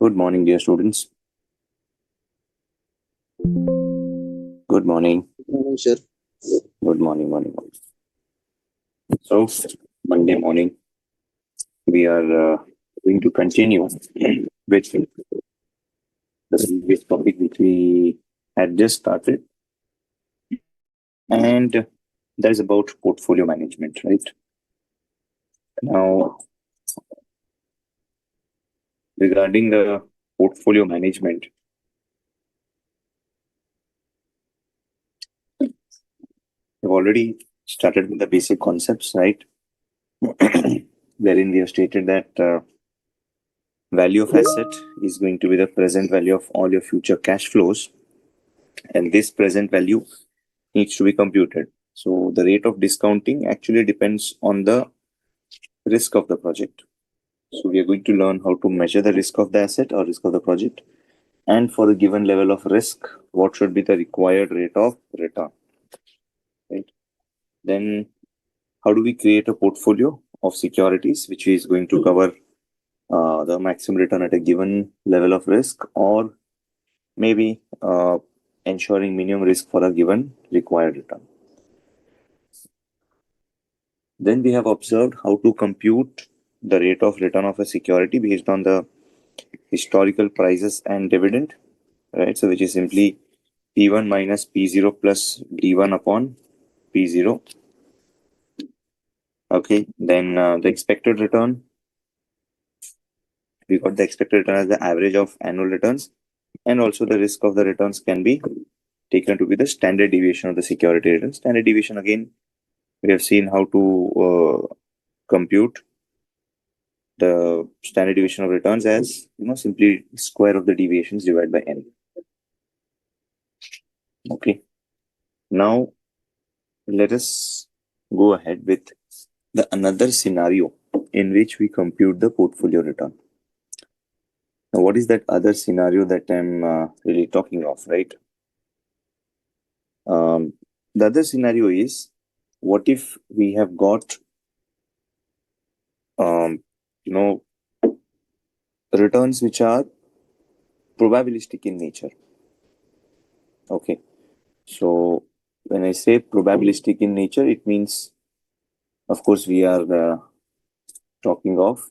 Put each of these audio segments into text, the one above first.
Good morning, dear students. Good morning. Morning, sir. Good morning, morning. So, Monday morning, we are going to continue with the previous topic which we had just started, and that is about portfolio management, right? Now, regarding the portfolio management, we've already started with the basic concepts, right? Wherein we have stated that value of asset is going to be the present value of all your future cash flows, and this present value needs to be computed. So the rate of discounting actually depends on the risk of the project. So we are going to learn how to measure the risk of the asset or risk of the project, and for a given level of risk, what should be the required rate of return, right? Then how do we create a portfolio of securities which is going to cover the maximum return at a given level of risk, or maybe ensuring minimum risk for a given required return. Then we have observed how to compute the rate of return of a security based on the historical prices and dividend, right? So which is simply P1 minus P0 plus D1 upon P0. Okay, then the expected return, we got the expected return as the average of annual returns, and also the risk of the returns can be taken to be the standard deviation of the security return. Standard deviation, again, we have seen how to compute the standard deviation of returns as, simply square of the deviations divided by n. Okay. Now, let us go ahead with another scenario in which we compute the portfolio return. Now, what is that other scenario that I'm really talking of, right? The other scenario is, what if we have got, returns which are probabilistic in nature. Okay. So when I say probabilistic in nature, it means, of course, we are talking of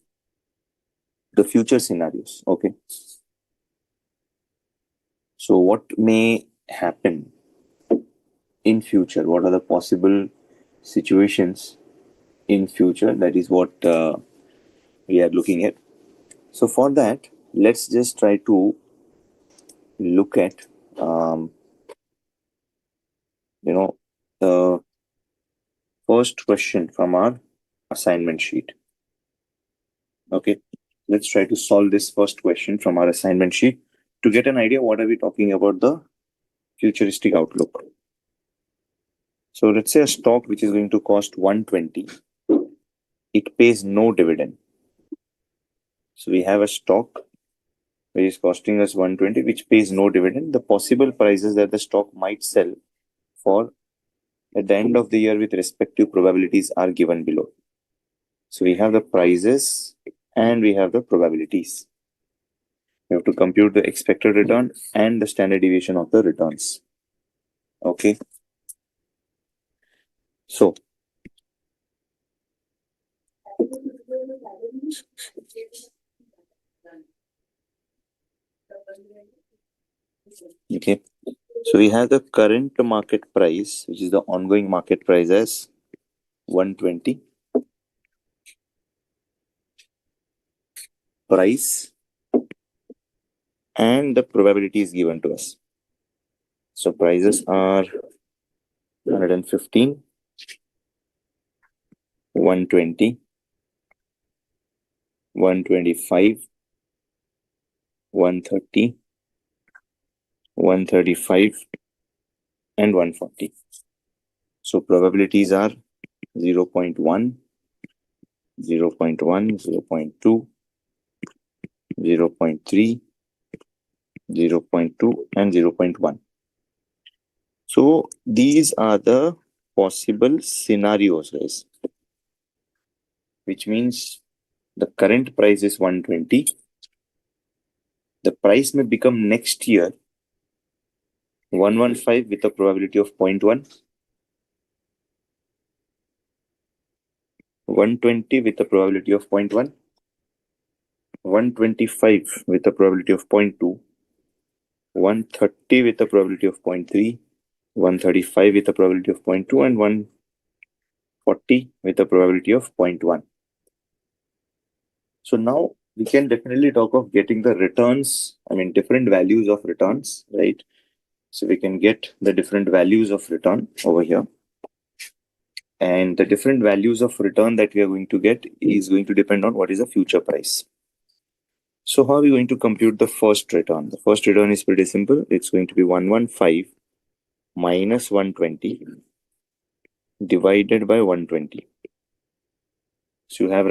the future scenarios. Okay. So what may happen in future? What are the possible situations in future? That is what we are looking at. So for that, let's just try to look at, the first question from our assignment sheet. Okay, let's try to solve this first question from our assignment sheet to get an idea what are we talking about the futuristic outlook. So let's say a stock which is going to cost 120, it pays no dividend. So we have a stock which is costing us 120, which pays no dividend. The possible prices that the stock might sell for at the end of the year with respective probabilities are given below. So we have the prices and we have the probabilities. We have to compute the expected return and the standard deviation of the returns. Okay. So okay. So we have the current market price, which is the ongoing market price as 120. Price and the probability is given to us. So prices are 115, 120, 125, 130, 135, and 140. So probabilities are 0.1, 0.1, 0.2, 0.3, 0.2, and 0.1. So these are the possible scenarios, guys, which means the current price is 120. the price may become next year 115 with a probability of 0.1, 120 with a probability of 0.1, 125 with a probability of 0.2, 130 with a probability of 0.3, 135 with a probability of 0.2, and 140 with a probability of 0.1. So now we can definitely talk of getting the returns, different values of returns, right? So we can get the different values of return over here. And the different values of return that we are going to get is going to depend on what is the future price. So how are we going to compute the first return? The first return is pretty simple. It's going to be 115 minus 120 divided by 120. So you have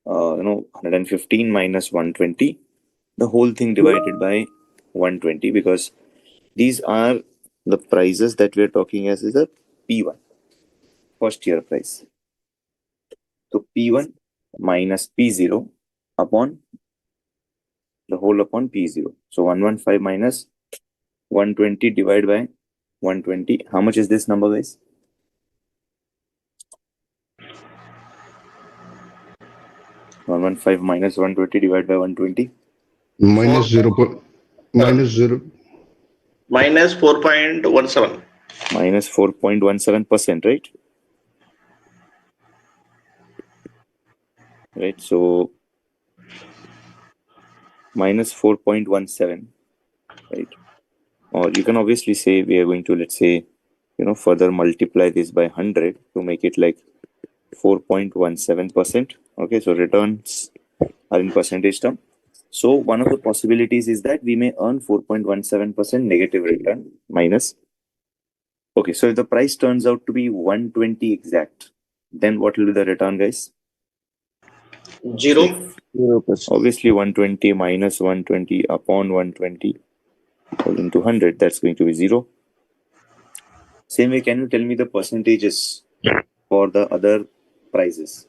115 minus 120, the whole thing divided by 120, because these are the prices that we are talking as is a P1, first year price. So P1 minus P0 upon the whole upon P0. So 115 minus 120 divided by 120. How much is this number, guys? Minus 120 divided by 120. Minus 4.17. Minus 4.17%, right? Right. So minus 4.17, right? Or you can obviously say we are going to, let's say, further multiply this by 100 to make it like 4.17%. Okay, so returns are in percentage term. So one of the possibilities is that we may earn 4.17% negative return minus. Okay, so if the price turns out to be 120 exact, then what will be the return, guys? 0. 0%. Obviously 120 minus 120 upon 120 all into 100, that's going to be 0. Same way, can you tell me the percentages for the other prices?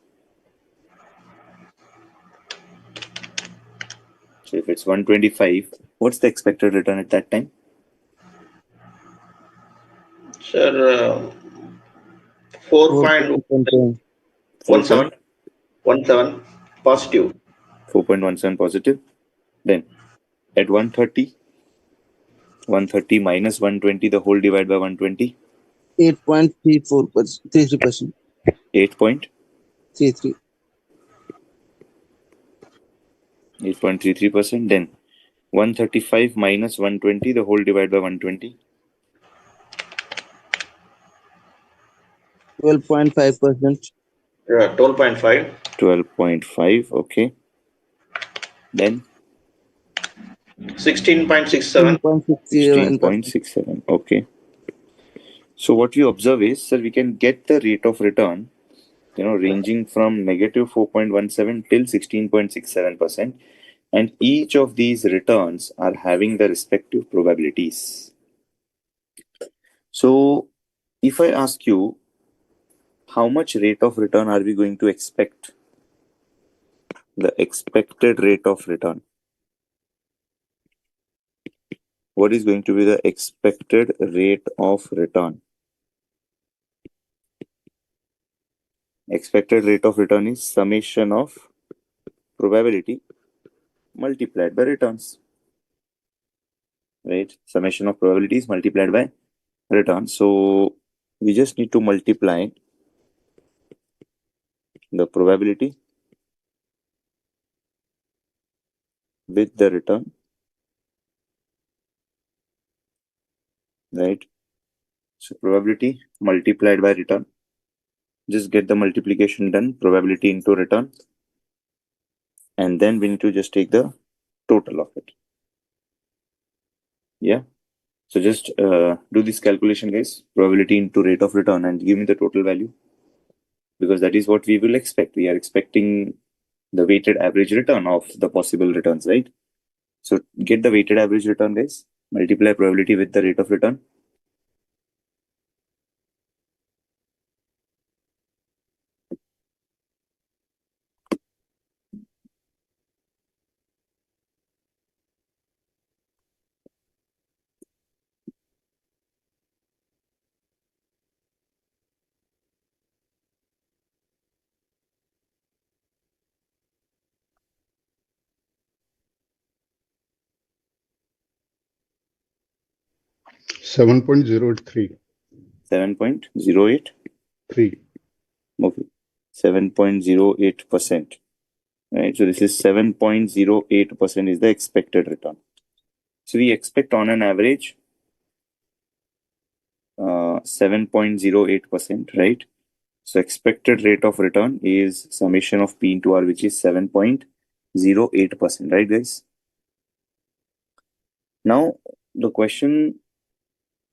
So if it's 125, what's the expected return at that time? Sir, 4.17 positive. 4.17 positive. Then at 130, 130 minus 120, the whole divided by 120. 8.34%. 33%. 8.33%. 33. Then 135 minus 120, the whole divided by 120. 12.5%. 12.5. 12.5, okay. Then 16.67. 16.67, okay. So what we observe is, sir, we can get the rate of return, ranging from negative 4.17 till 16.67%. And each of these returns are having the respective probabilities. So if I ask you, how much rate of return are we going to expect? The expected rate of return. What is going to be the expected rate of return? Expected rate of return is summation of probability multiplied by returns. Right? Summation of probabilities multiplied by returns. So we just need to multiply the probability with the return. Right? So probability multiplied by return. Just get the multiplication done, probability into return. And then we need to just take the total of it. Yeah. So just do this calculation, guys. Probability into rate of return and give me the total value. Because that is what we will expect. We are expecting the weighted average return of the possible returns, right? So get the weighted average return, guys. Multiply probability with the rate of return. 7.083. 7.083. Okay. 7.08%. Right. So this is 7.08% is the expected return. So we expect on an average 7.08%, right? So expected rate of return is summation of P into R, which is 7.08%, right, guys? Now, the question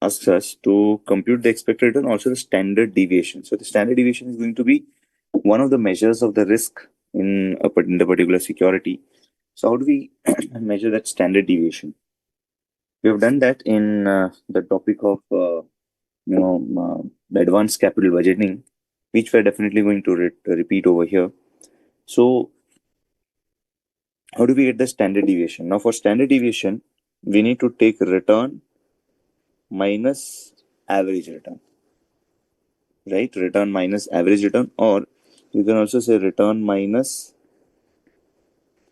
asks us to compute the expected return, also the standard deviation. So the standard deviation is going to be one of the measures of the risk in the particular security. So how do we measure that standard deviation? We have done that in the topic of the advanced capital budgeting, which we're definitely going to repeat over here. So how do we get the standard deviation? Now for standard deviation, we need to take return minus average return, right? Return minus average return, or you can also say return minus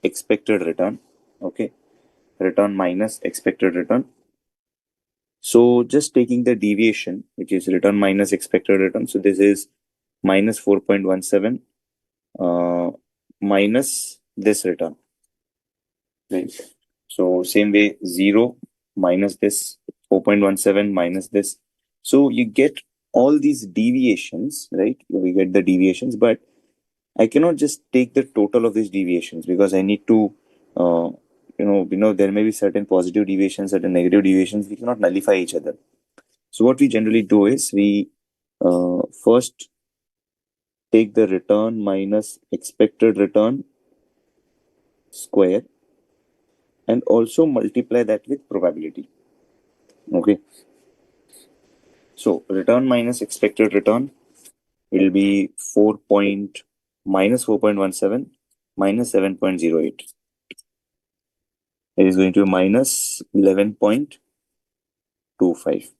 expected return. Okay, return minus expected return. So just taking the deviation, which is return minus expected return. So this is minus 4.17 minus this return, right? So same way, 0 minus this, 4.17 minus this. So you get all these deviations, right? We get the deviations, but I cannot just take the total of these deviations because I need to, there may be certain positive deviations, certain negative deviations. We cannot nullify each other. So what we generally do is we first take the return minus expected return square and also multiply that with probability. Okay. So return minus expected return will be minus 4.17 minus 7.08. It is going to be minus 11.25.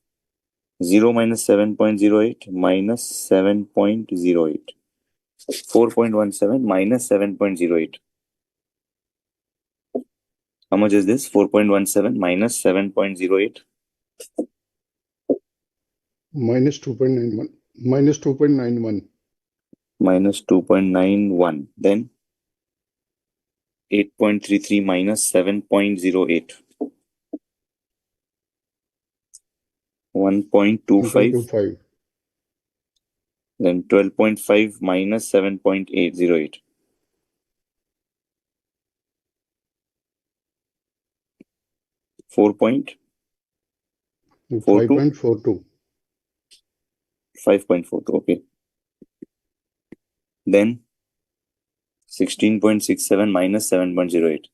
0 minus 7.08 minus 7.08. 4.17 minus 7.08. How much is this? 4.17 minus 7.08. Minus 2.91. Minus 2.91. Minus 2.91. Then 8.33 minus 7.08. 1.25. 1.25. Then 12.5 minus 7.808. 4.42. 5.42. 5.42. Okay. Then 16.67 minus 7.08.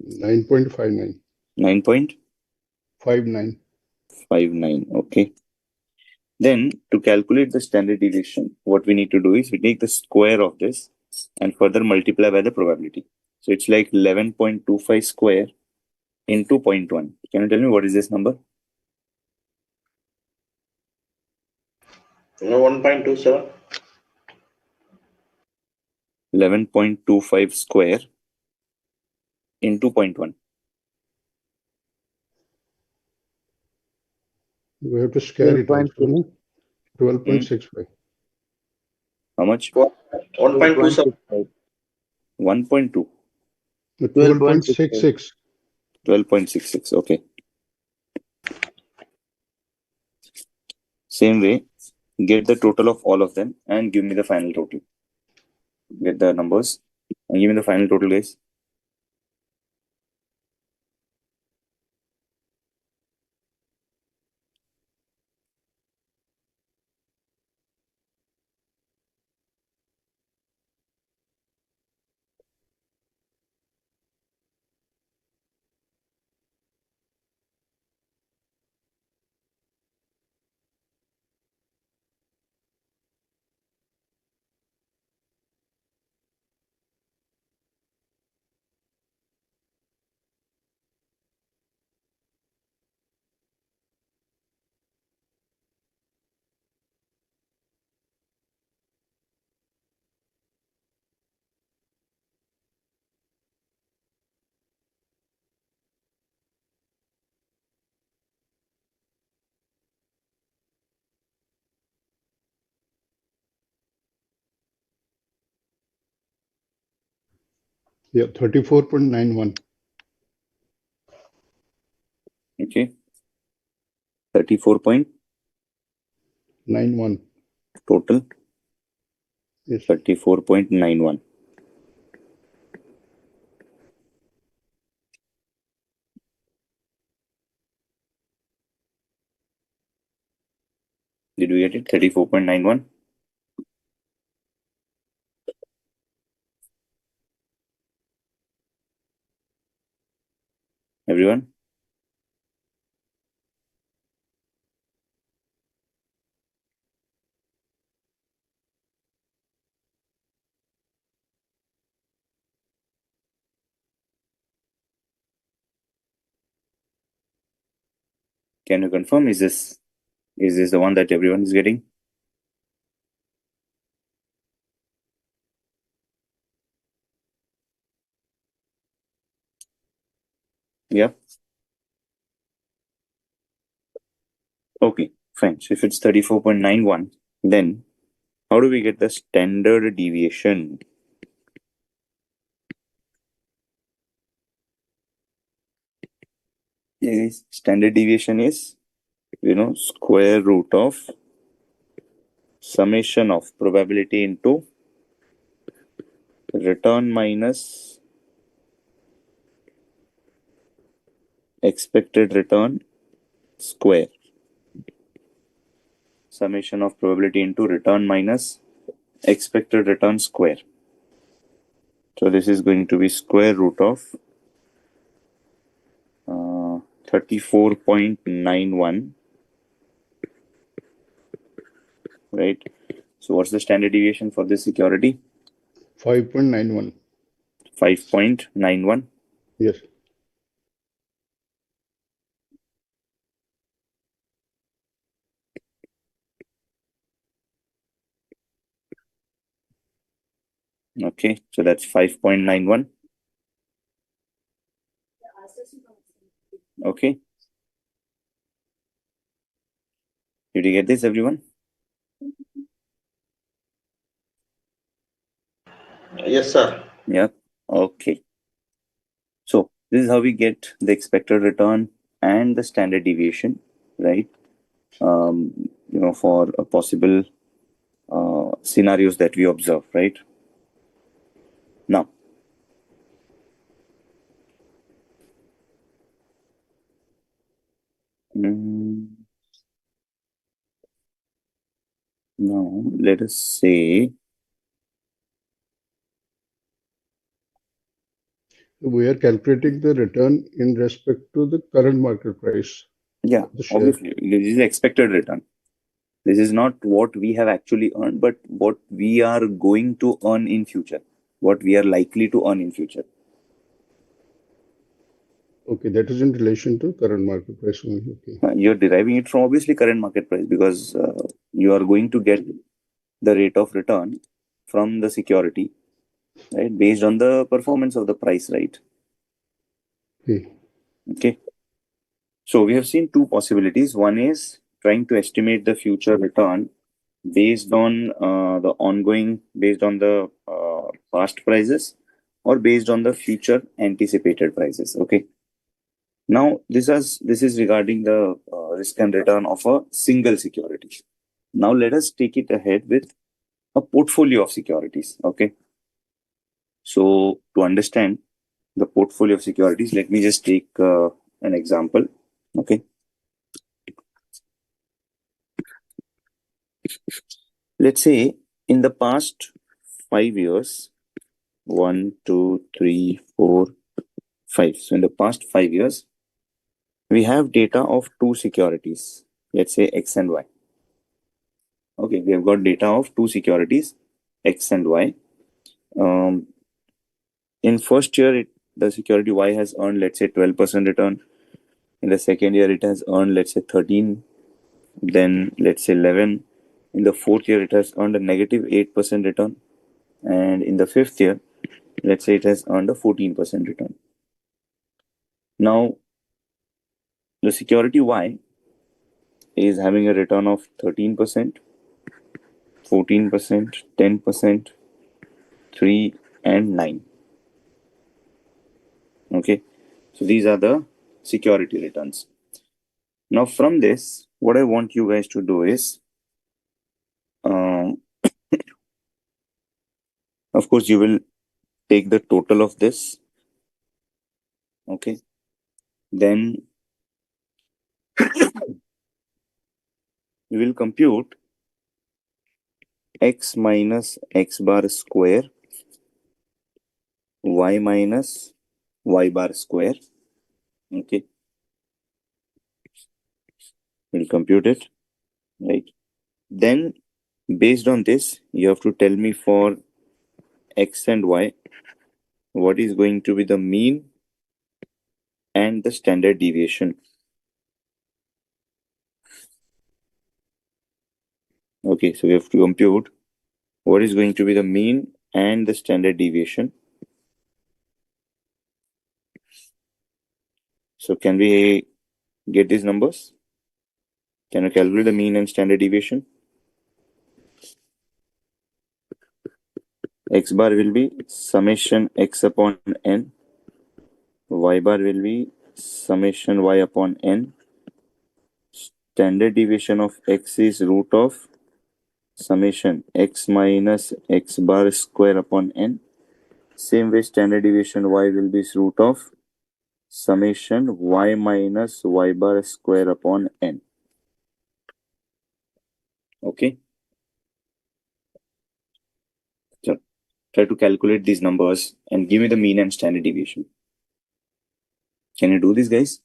9.59. 9.59. 59. Okay. Then to calculate the standard deviation, what we need to do is we take the square of this and further multiply by the probability. So it's like 11.25 square into 0.1. Can you tell me what is this number? 1.27. 11.25 square into 0.1. We have to scare it also, no? 12.65. How much? 1.27. 1.2. 12.66. 12.66. Okay. Same way, get the total of all of them and give me the final total. Get the numbers and give me the final total, guys. Yeah, 34.91. Okay. 34 point 91. total. Yes. 34.91. Did we get it? 34.91. Everyone? Can you confirm? Is this the one that everyone is getting? Yeah. Okay, fine. So if it's 34.91, then how do we get the standard deviation? Yeah, guys, standard deviation is, square root of summation of probability into return minus expected return square. Summation of probability into return minus expected return square. So this is going to be square root of 34.91, right? So what's the standard deviation for this security? 5.91. 5.91. Yes. Okay, so that's 5.91. Okay. Did you get this, everyone? Yes, sir. Yeah. Okay. So this is how we get the expected return and the standard deviation, right? For a possible scenarios that we observe, right? Now, now let us say We are calculating the return in respect to the current market price. yeah, The share. obviously this is expected return. This is not what we have actually earned, but what we are going to earn in future, what we are likely to earn in future. Okay, that is in relation to current market price only. Okay. You're deriving it from obviously current market price because you are going to get the rate of return from the security, right, based on the performance of the price, right? Okay. Okay. So we have seen two possibilities. One is trying to estimate the future return based on based on the past prices or based on the future anticipated prices. Okay. Now this is regarding the risk and return of a single security. Now let us take it ahead with a portfolio of securities. Okay. So to understand the portfolio of securities, let me just take an example. Okay. Let's say in the past 5 years, 1, 2, 3, 4, 5. So in the past 5 years, we have data of two securities. Let's say X and Y. Okay, we have got data of two securities, X and Y. In first year, the security Y has earned, let's say, 12% return. In the second year, it has earned, let's say, 13. Then, let's say, 11. In the fourth year, it has earned a negative 8% return. And in the fifth year, let's say it has earned a 14% return. Now, the security Y is having a return of 13%, 14%, 10%, 3, and 9. Okay, so these are the security returns. Now from this, what I want you guys to do is, of course, you will take the total of this. Okay, then you will compute x minus x bar square, y minus y bar square. Okay, we'll compute it, right? Then based on this, you have to tell me for x and y, what is going to be the mean and the standard deviation. Okay, so we have to compute what is going to be the mean and the standard deviation. So can we get these numbers? Can you calculate the mean and standard deviation? X bar will be summation x upon n. Y bar will be summation y upon n. Standard deviation of x is root of summation x minus x bar square upon n. Same way, standard deviation y will be root of summation y minus y bar square upon n. Okay. So try to calculate these numbers and give me the mean and standard deviation. Can you do this, guys?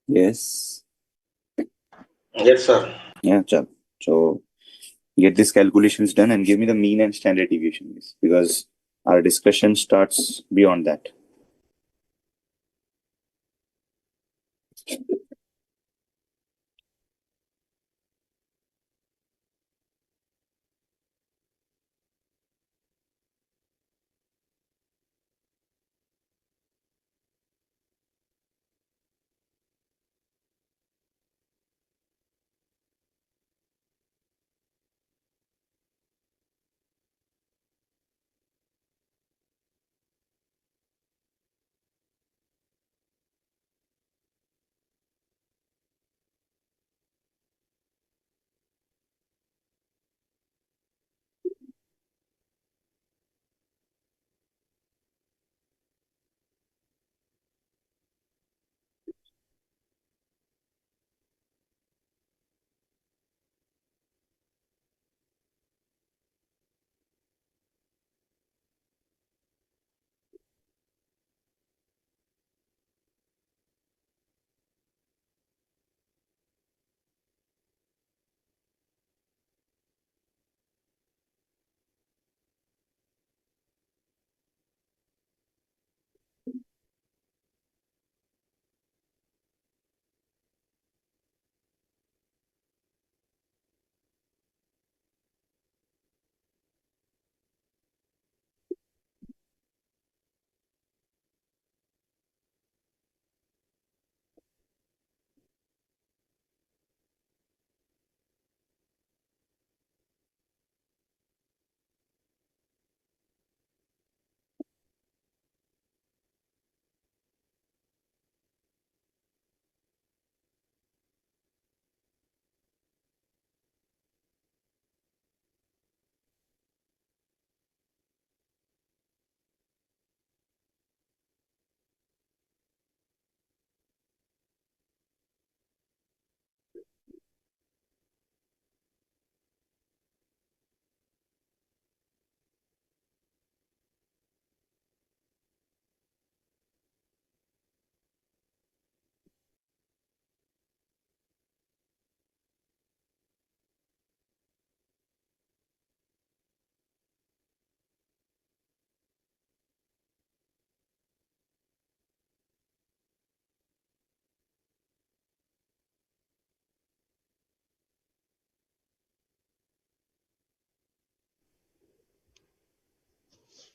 Yes. Yes, sir. Yeah, chal. So get these calculations done and give me the mean and standard deviation, guys, because our discussion starts beyond that.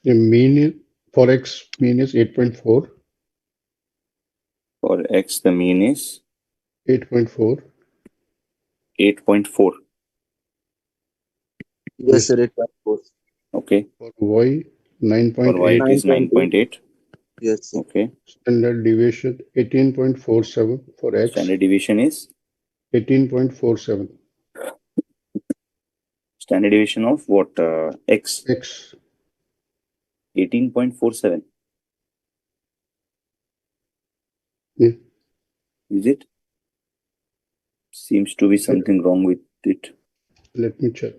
The mean is, for x, mean is 8.4. For x, the mean is 8.4. 8.4. Yes, Yes. sir. 8.4. Okay. For y, For y 9.8. it is 9.8. Yes, sir. Okay. Standard deviation 18.47 for x. Standard deviation is 18.47 standard deviation of what? X. x. 18.47. Yeah. Is it? Seems to be something wrong with it. Let me check.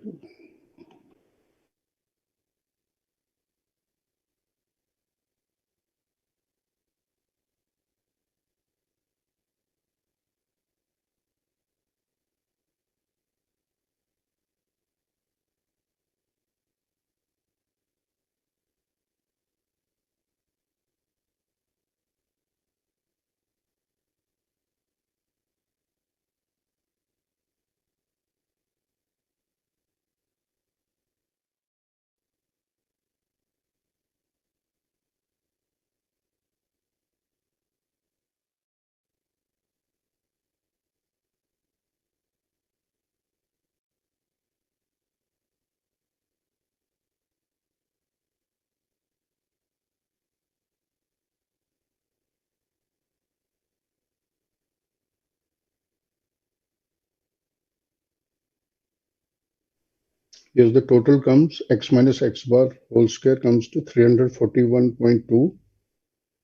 Yes, the total comes x minus x bar whole square comes to 341.2.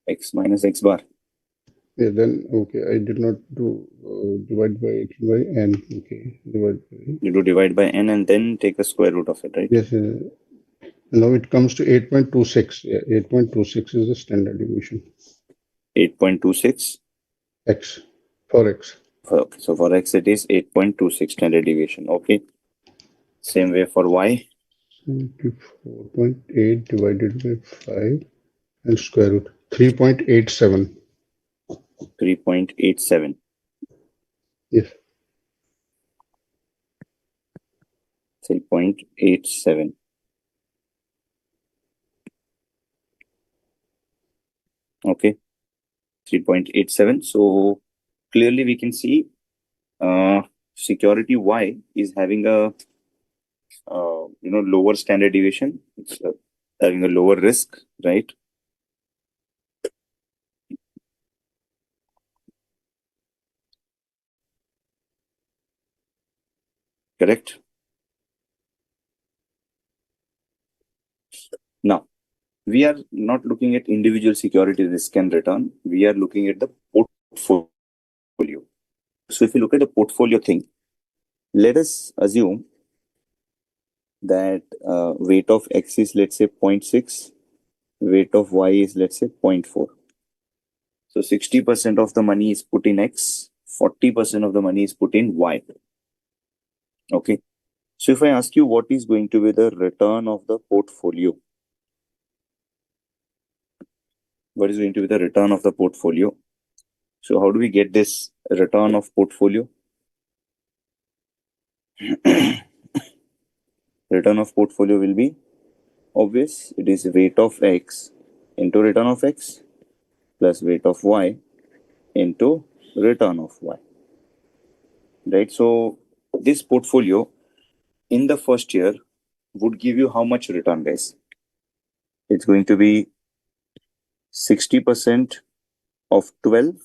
X minus x bar. Yeah, then, okay, I did not do divide by n. Okay, divide by. You do divide by n and then take a square root of it, right? Yes, now it comes to 8.26. Yeah, 8.26 is the standard deviation. 8.26. X for x. Okay, so for x it is 8.26 standard deviation. Okay. Same way for y. 74.8 divided by 5 and square root 3.87. 3.87. Yes. 3.87. Okay. 3.87. So clearly we can see security y is having a lower standard deviation. It's having a lower risk, right? Correct. Now, we are not looking at individual security risk and return. We are looking at the portfolio. So if you look at the portfolio thing, let us assume that weight of x is, let's say, 0.6, weight of y is, let's say, 0.4. So 60% of the money is put in x, 40% of the money is put in y. Okay. So if I ask you what is going to be the return of the portfolio, what is going to be the return of the portfolio? So how do we get this return of portfolio? Return of portfolio will be obvious. It is weight of x into return of x plus weight of y into return of y. Right? So this portfolio in the first year would give you how much return, guys? It's going to be 60% of 12,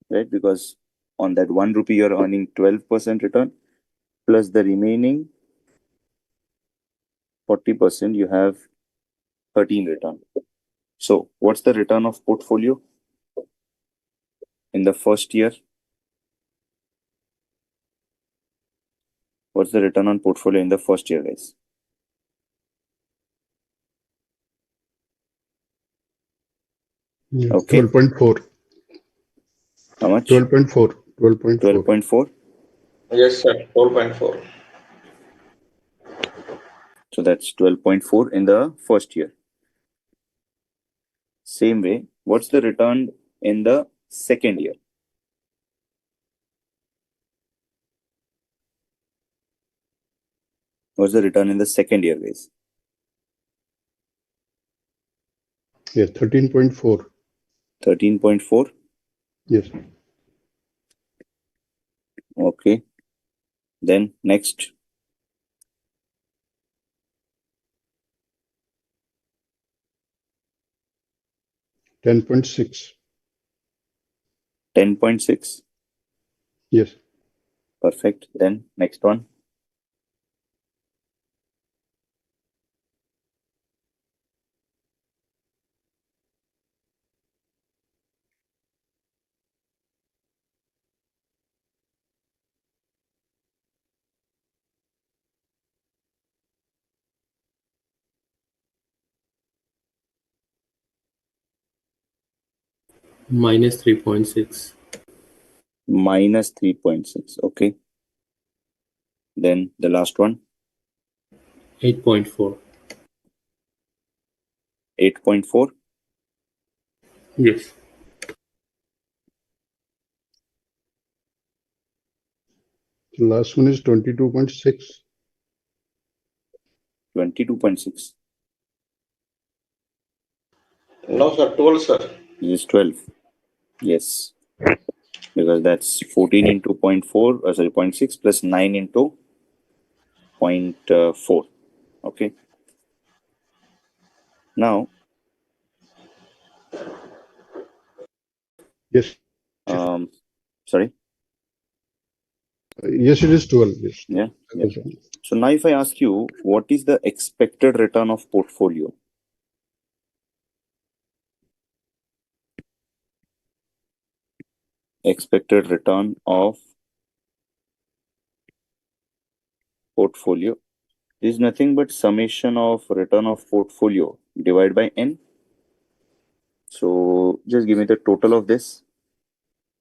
right? Because on that 1 rupee, you're earning 12% return, plus the remaining 40%, you have 13 return. So what's the return of portfolio in the first year? What's the return on portfolio in the first year, guys? Yeah, Okay. 12.4. How much? 12.4. 12.4. 12.4. Yes, sir. 12.4. So that's 12.4 in the first year. Same way, what's the return in the second year? What's the return in the second year, guys? Yeah, 13.4. 13.4. Yes. Okay. Then next. 10.6. 10.6. Yes. Perfect. Then next one. Minus 3.6. Minus 3.6. Okay. Then the last one. 8.4. 8.4. Yes. The last one is 22.6. 22.6. No, sir, 12, sir. This is 12. Yes. Because that's 14 into 0.4, sorry, 0.6 plus 9 into 0.4. Okay. Now, Yes. sorry. Yes, it is 12. Yes. Yeah. Yeah. So now if I ask you, what is the expected return of portfolio? Expected return of portfolio is nothing but summation of return of portfolio divided by n. So just give me the total of this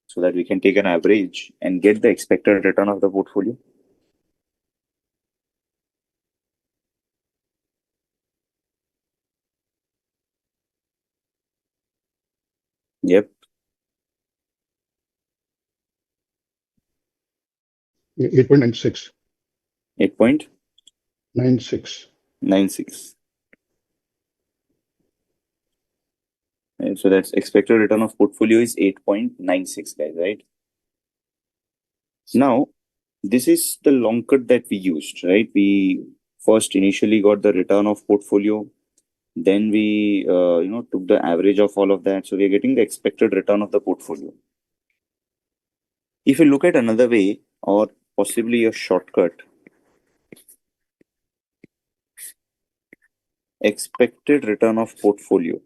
so that we can take an average and get the expected return of the portfolio. Yep. 8.96. 8.96. 96. And so that's expected return of portfolio is 8.96, guys, right? Now, this is the long cut that we used, right? We first initially got the return of portfolio. Then we, took the average of all of that. So we're getting the expected return of the portfolio. If you look at another way or possibly a shortcut, expected return of portfolio.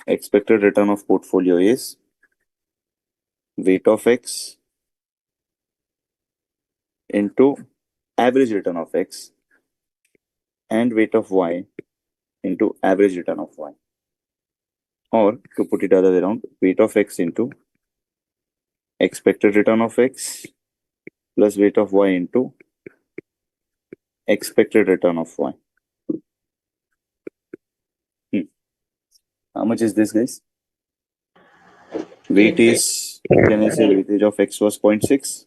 Expected return of portfolio is weight of X into average return of X and weight of Y into average return of Y. Or to put it other way around, weight of X into expected return of X plus weight of Y into expected return of Y. How much is this, guys? Weight is, can I say weightage of X was 0.6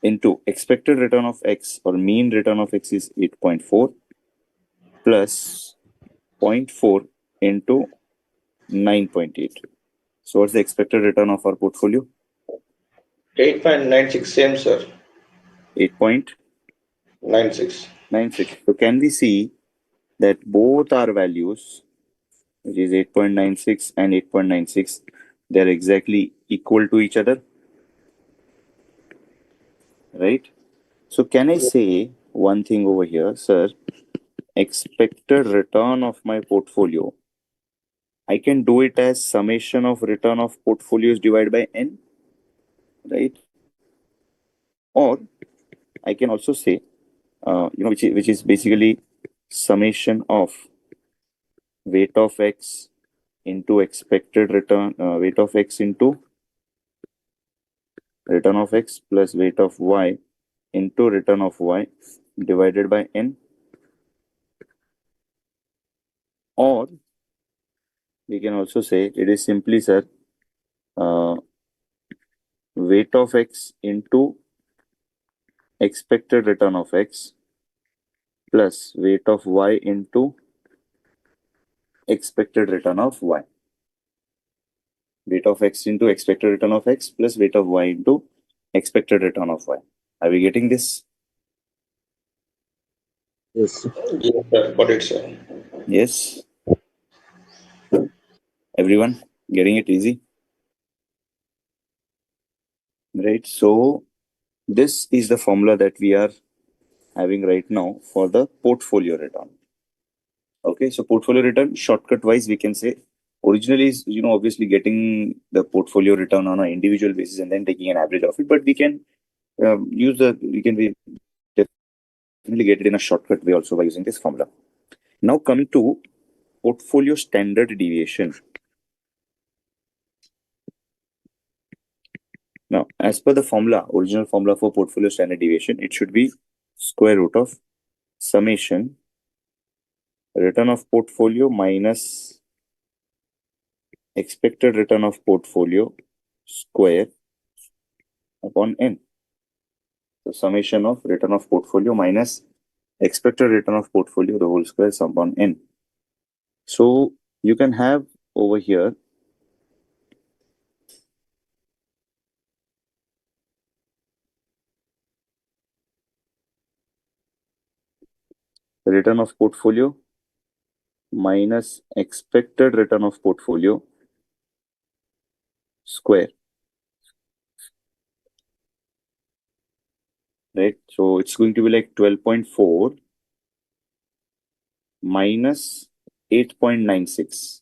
into expected return of X or mean return of X is 8.4 plus 0.4 into 9.8. So what's the expected return of our portfolio? 8.96, same, sir. 8.96. 96. So can we see that both our values, which is 8.96 and 8.96, they're exactly equal to each other, right? So can I say one thing over here, sir? Expected return of my portfolio, I can do it as summation of return of portfolios divided by n, right? Or I can also say, which is basically summation of weight of X into expected return, weight of X into return of X plus weight of Y into return of Y divided by n. Or we can also say it is simply, sir, weight of X into expected return of X plus weight of Y into expected return of Y. Weight of X into expected return of X plus weight of Y into expected return of Y. Are we getting this? Yes. Yes, sir. Got it, sir. Yes. Everyone getting it easy? Right. So this is the formula that we are having right now for the portfolio return. Okay. So portfolio return, shortcut wise, we can say originally is, obviously getting the portfolio return on an individual basis and then taking an average of it. But we can definitely get it in a shortcut way also by using this formula. Now coming to portfolio standard deviation. Now, as per the formula, original formula for portfolio standard deviation, it should be square root of summation return of portfolio minus expected return of portfolio square upon n. So summation of return of portfolio minus expected return of portfolio the whole square upon n. So you can have over here return of portfolio minus expected return of portfolio square, right? So it's going to be like 12.4 minus 8.96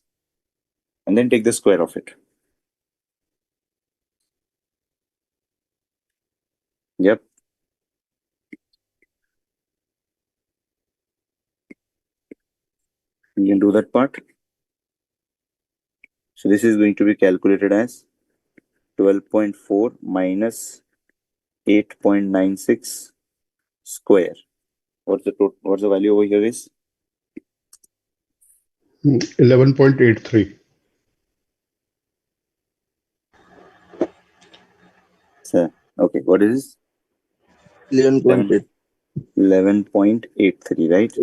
and then take the square of it. Yep. You can do that part. So this is going to be calculated as 12.4 minus 8.96 square. What's the value over here is? 11.83. So, okay, what is 11.8. 11.83, right?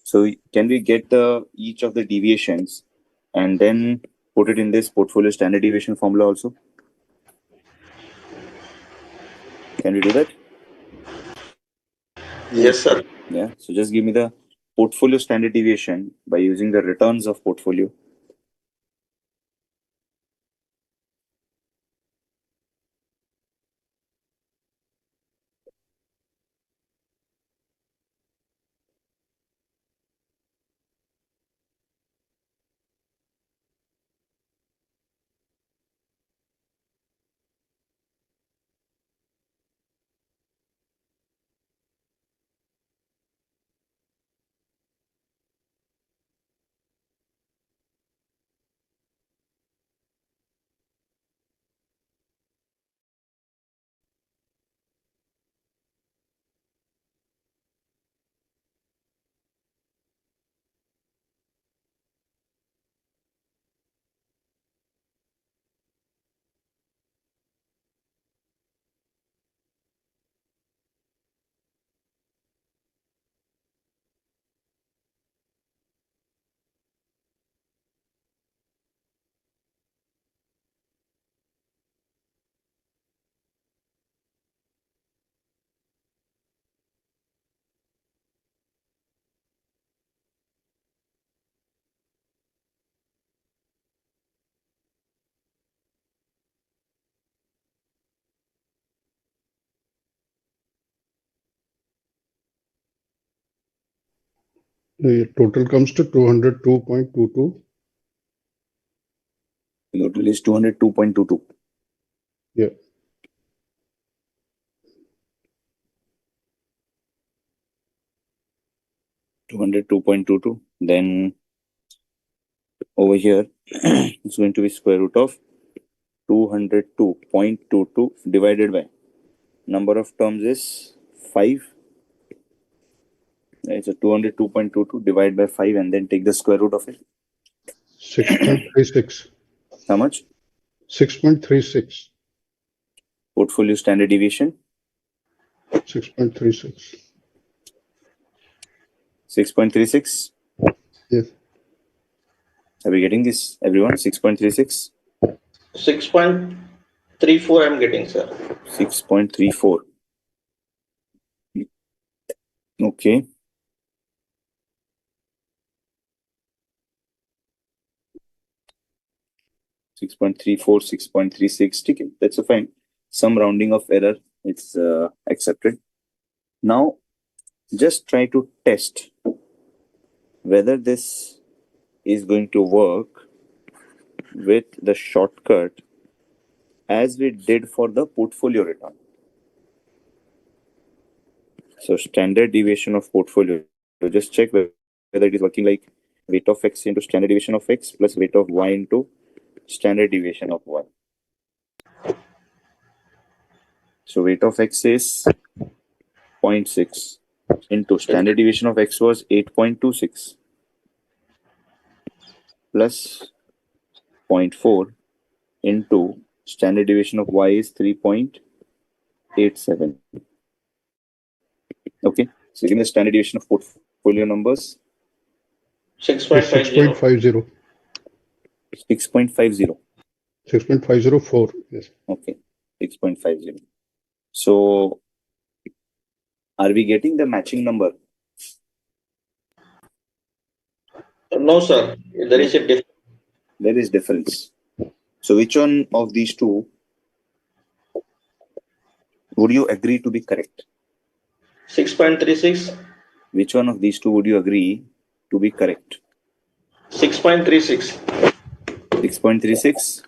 So can we get each of the deviations and then put it in this portfolio standard deviation formula also? Can we do that? Yes, sir. Yeah. So just give me the portfolio standard deviation by using the returns of portfolio. The total comes to 202.22. Total is 202.22. Yeah. Then over here it's going to be square root of 202.22 divided by number of terms is 5. Right, so 202.22 divided by 5 and then take the square root of it. 6.36. How much? 6.36. Portfolio standard deviation 6.36. 6.36. Yes. Are we getting this, everyone? 6.36. 6.34 I'm getting, sir. 6.34. Okay. 6.34, 6.36. Okay, that's fine. Some rounding of error, it's accepted. Now, just try to test whether this is going to work with the shortcut as we did for the portfolio return. So standard deviation of portfolio, so just check whether it is working like weight of x into standard deviation of x plus weight of y into standard deviation of y. So weight of x is 0.6 into standard deviation of x was 8.26 plus 0.4 into standard deviation of y is 3.87. Okay, so give me the standard deviation of portfolio numbers. 6.50. 6.50. 6.50. 6.504. Yes. Okay, 6.50. So are we getting the matching number? No, sir. There is a difference. There is difference. So which one of these two would you agree to be correct? 6.36. Which one of these two would you agree to be correct? 6.36. 6.36?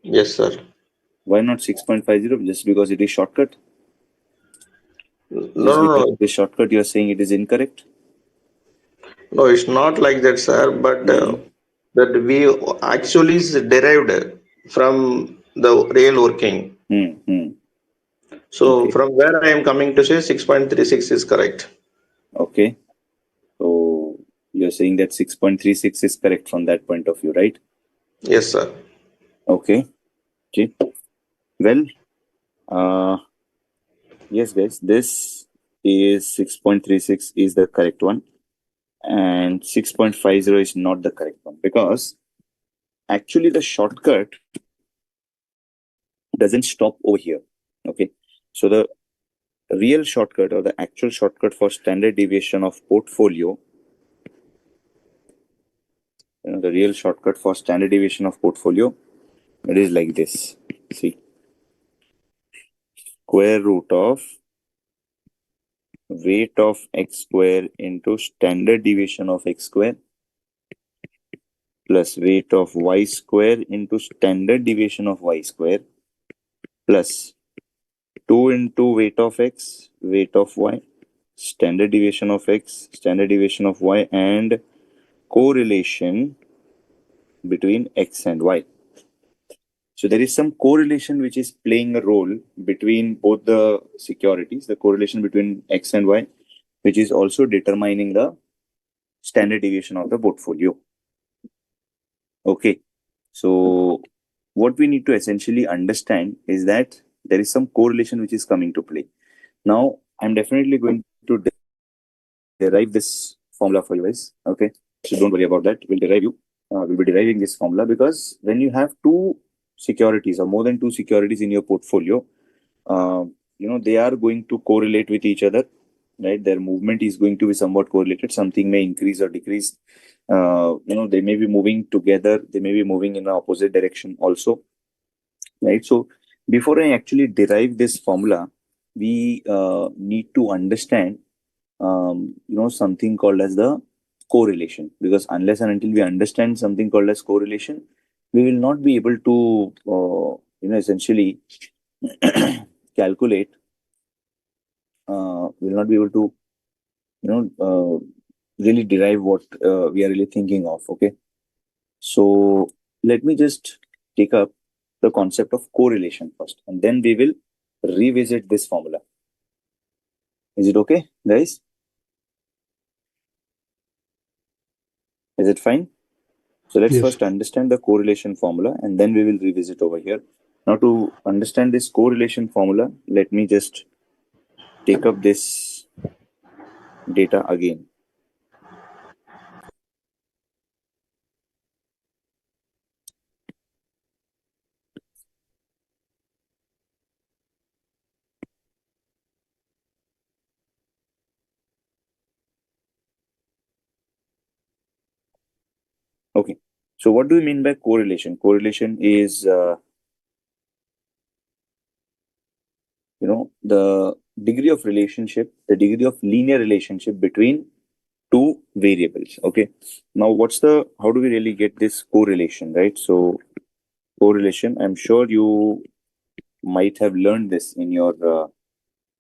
Yes, sir. Why not 6.50? Just because it is shortcut? Just because No. it is shortcut, you are saying it is incorrect? No, it's not like that, sir. But that we actually is derived from the real working. So Okay. from where I am coming to say 6.36 is correct. Okay. So you're saying that 6.36 is correct from that point of view, right? Yes, sir. Okay. Okay. Well, yes, guys, this is 6.36 is the correct one, and 6.50 is not the correct one because actually the shortcut doesn't stop over here. Okay. So the real shortcut or the actual shortcut for standard deviation of portfolio, the real shortcut for standard deviation of portfolio, it is like this. See, square root of weight of x square into standard deviation of x square plus weight of y square into standard deviation of y square plus 2 into weight of x, weight of y, standard deviation of x, standard deviation of y, and correlation between x and y. So there is some correlation which is playing a role between both the securities, the correlation between x and y, which is also determining the standard deviation of the portfolio. Okay. So what we need to essentially understand is that there is some correlation which is coming to play. Now, I'm definitely going to derive this formula for you guys. Okay. So don't worry about that. We'll be deriving this formula because when you have two securities or more than two securities in your portfolio, they are going to correlate with each other, right? Their movement is going to be somewhat correlated. Something may increase or decrease. They may be moving together. They may be moving in the opposite direction also, right? So before I actually derive this formula, we need to understand, something called as the correlation, because unless and until we understand something called as correlation, we will not be able to, essentially calculate, we will not be able to, really derive what we are really thinking of. Okay. So let me just take up the concept of correlation first, and then we will revisit this formula. Is it okay, guys? Is it fine? So let's first understand the correlation formula, and then we will revisit over here. Now, to understand this correlation formula, let me just take up this data again. Okay. So what do we mean by correlation? Correlation is, the degree of relationship, the degree of linear relationship between two variables. Okay. Now, how do we really get this correlation, right? So correlation, I'm sure you might have learned this in your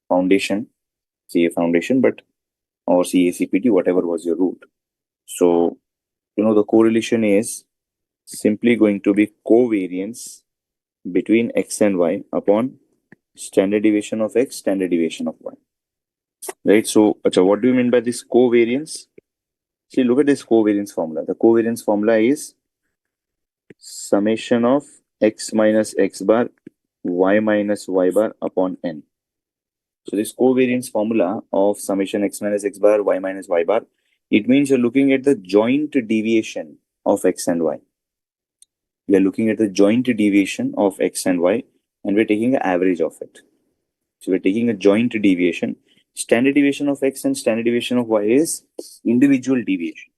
foundation, CA foundation, or CA CPT, whatever was your route. So, the correlation is simply going to be covariance between x and y upon standard deviation of x, standard deviation of y. Right? So, what do you mean by this covariance? See, look at this covariance formula. The covariance formula is summation of x minus x bar, y minus y bar upon n. So this covariance formula of summation x minus x bar, y minus y bar, it means you're looking at the joint deviation of x and y. We are looking at the joint deviation of x and y, and we're taking an average of it. So we're taking a joint deviation. Standard deviation of x and standard deviation of y is individual deviation.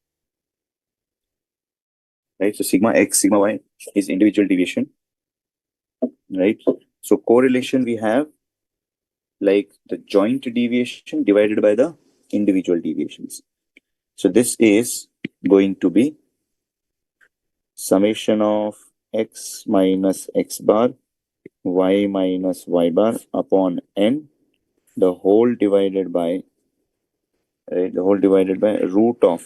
Right? So sigma x, sigma y is individual deviation. Right? So correlation we have like the joint deviation divided by the individual deviations. So this is going to be summation of x minus x bar, y minus y bar upon n, the whole divided by root of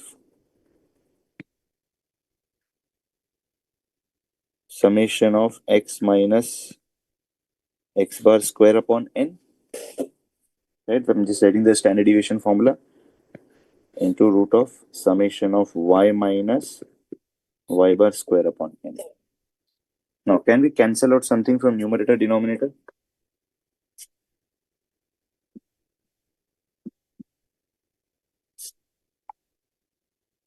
summation of x minus x bar square upon n. Right? I'm just writing the standard deviation formula into root of summation of y minus y bar square upon n. Now, can we cancel out something from numerator denominator?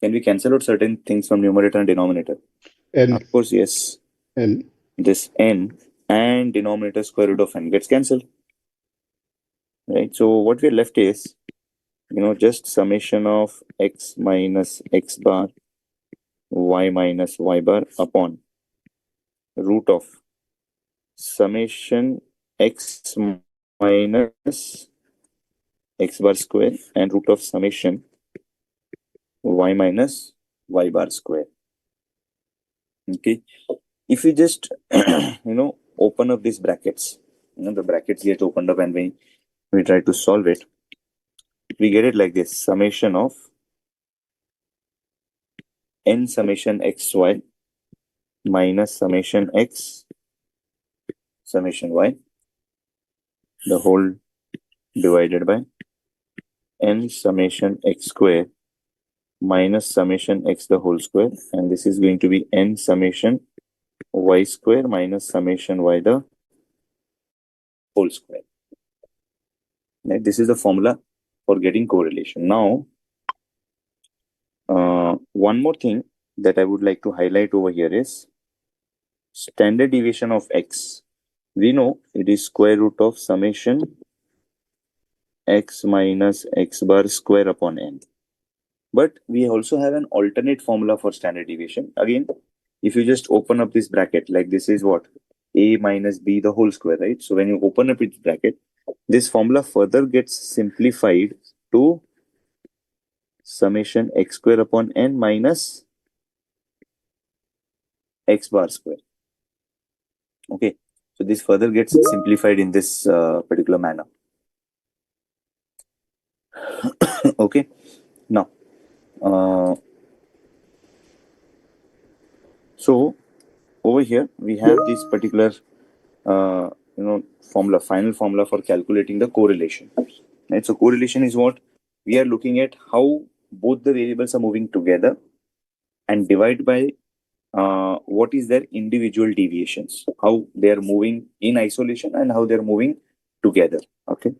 Can we cancel out certain things from numerator and denominator? N. Of course, yes. N. This n and denominator square root of n gets cancelled. Right? So what we're left is, just summation of x minus x bar, y minus y bar upon root of summation x minus x bar square and root of summation y minus y bar square. Okay. If we just, open up these brackets, the brackets get opened up and we try to solve it, we get it like this: summation of n summation xy minus summation x summation y, the whole divided by n summation x square minus summation x the whole square, and this is going to be n summation y square minus summation y the whole square. Right? This is the formula for getting correlation. Now, one more thing that I would like to highlight over here is standard deviation of x. We know it is square root of summation x minus x bar square upon n. But we also have an alternate formula for standard deviation. Again, if you just open up this bracket, like this is what? A minus b the whole square, right? So when you open up its bracket, this formula further gets simplified to summation x square upon n minus x bar square. Okay, so this further gets simplified in this particular manner. Okay, now, so over here we have this particular, final formula for calculating the correlation. Right, so correlation is what we are looking at: how both the variables are moving together, and divide by what is their individual deviations, how they are moving in isolation and how they are moving together. Okay,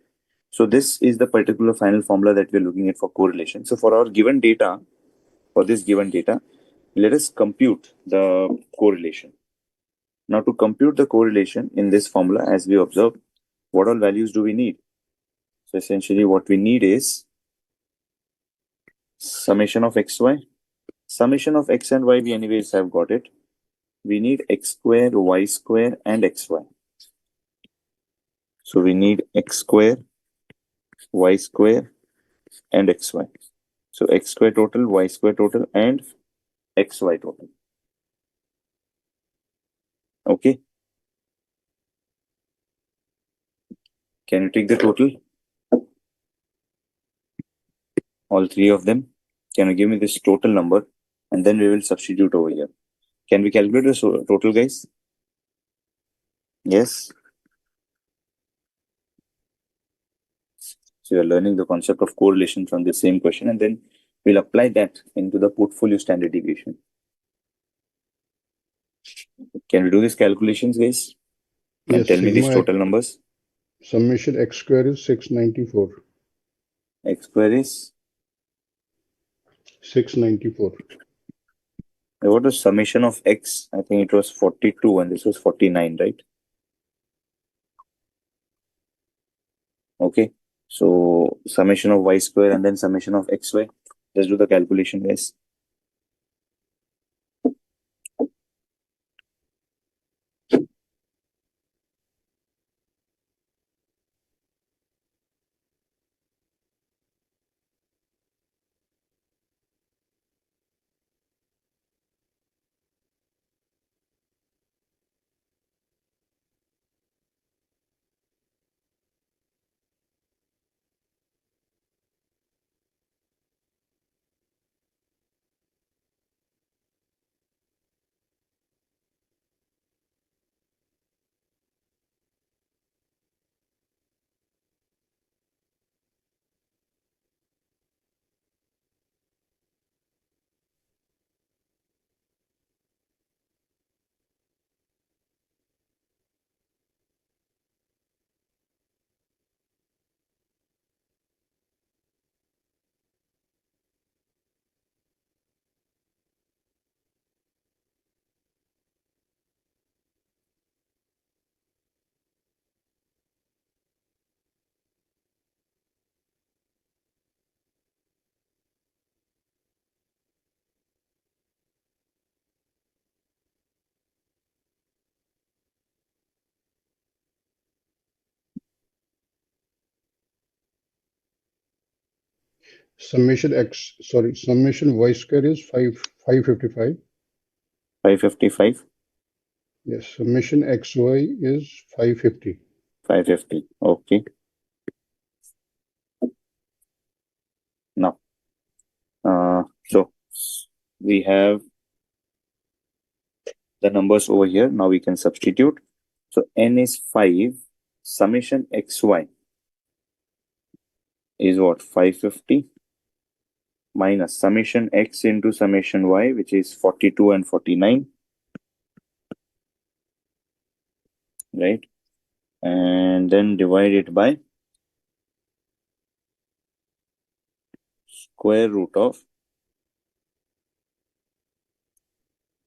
so this is the particular final formula that we're looking at for correlation. So for this given data, let us compute the correlation. Now, to compute the correlation in this formula, as we observed, what all values do we need? So essentially what we need is summation of xy Summation of x and y, we anyways have got it. We need x square, y square, and xy. So we need x square, y square, and xy. So x square total, y square total, and xy total. Okay. Can you take the total? All three of them. Can you give me this total number? And then we will substitute over here. Can we calculate the total, guys? Yes. So you're learning the concept of correlation from the same question, and then we'll apply that into the portfolio standard deviation. Can we do these calculations, guys? And Yes, tell me these sigma total numbers. summation x square is 694. X square is 694. what was summation of x? I think it was 42 and this was 49, right? Okay. So summation of y square and then summation of xy. Let's do the calculation, guys. Summation y square is 555. 555, Yes, summation xy is 550. 550. Okay. Now, so we have the numbers over here. Now we can substitute. So n is 5. Summation xy is what? 550 minus summation x into summation y, which is 42 and 49, right? And then divide it by square root of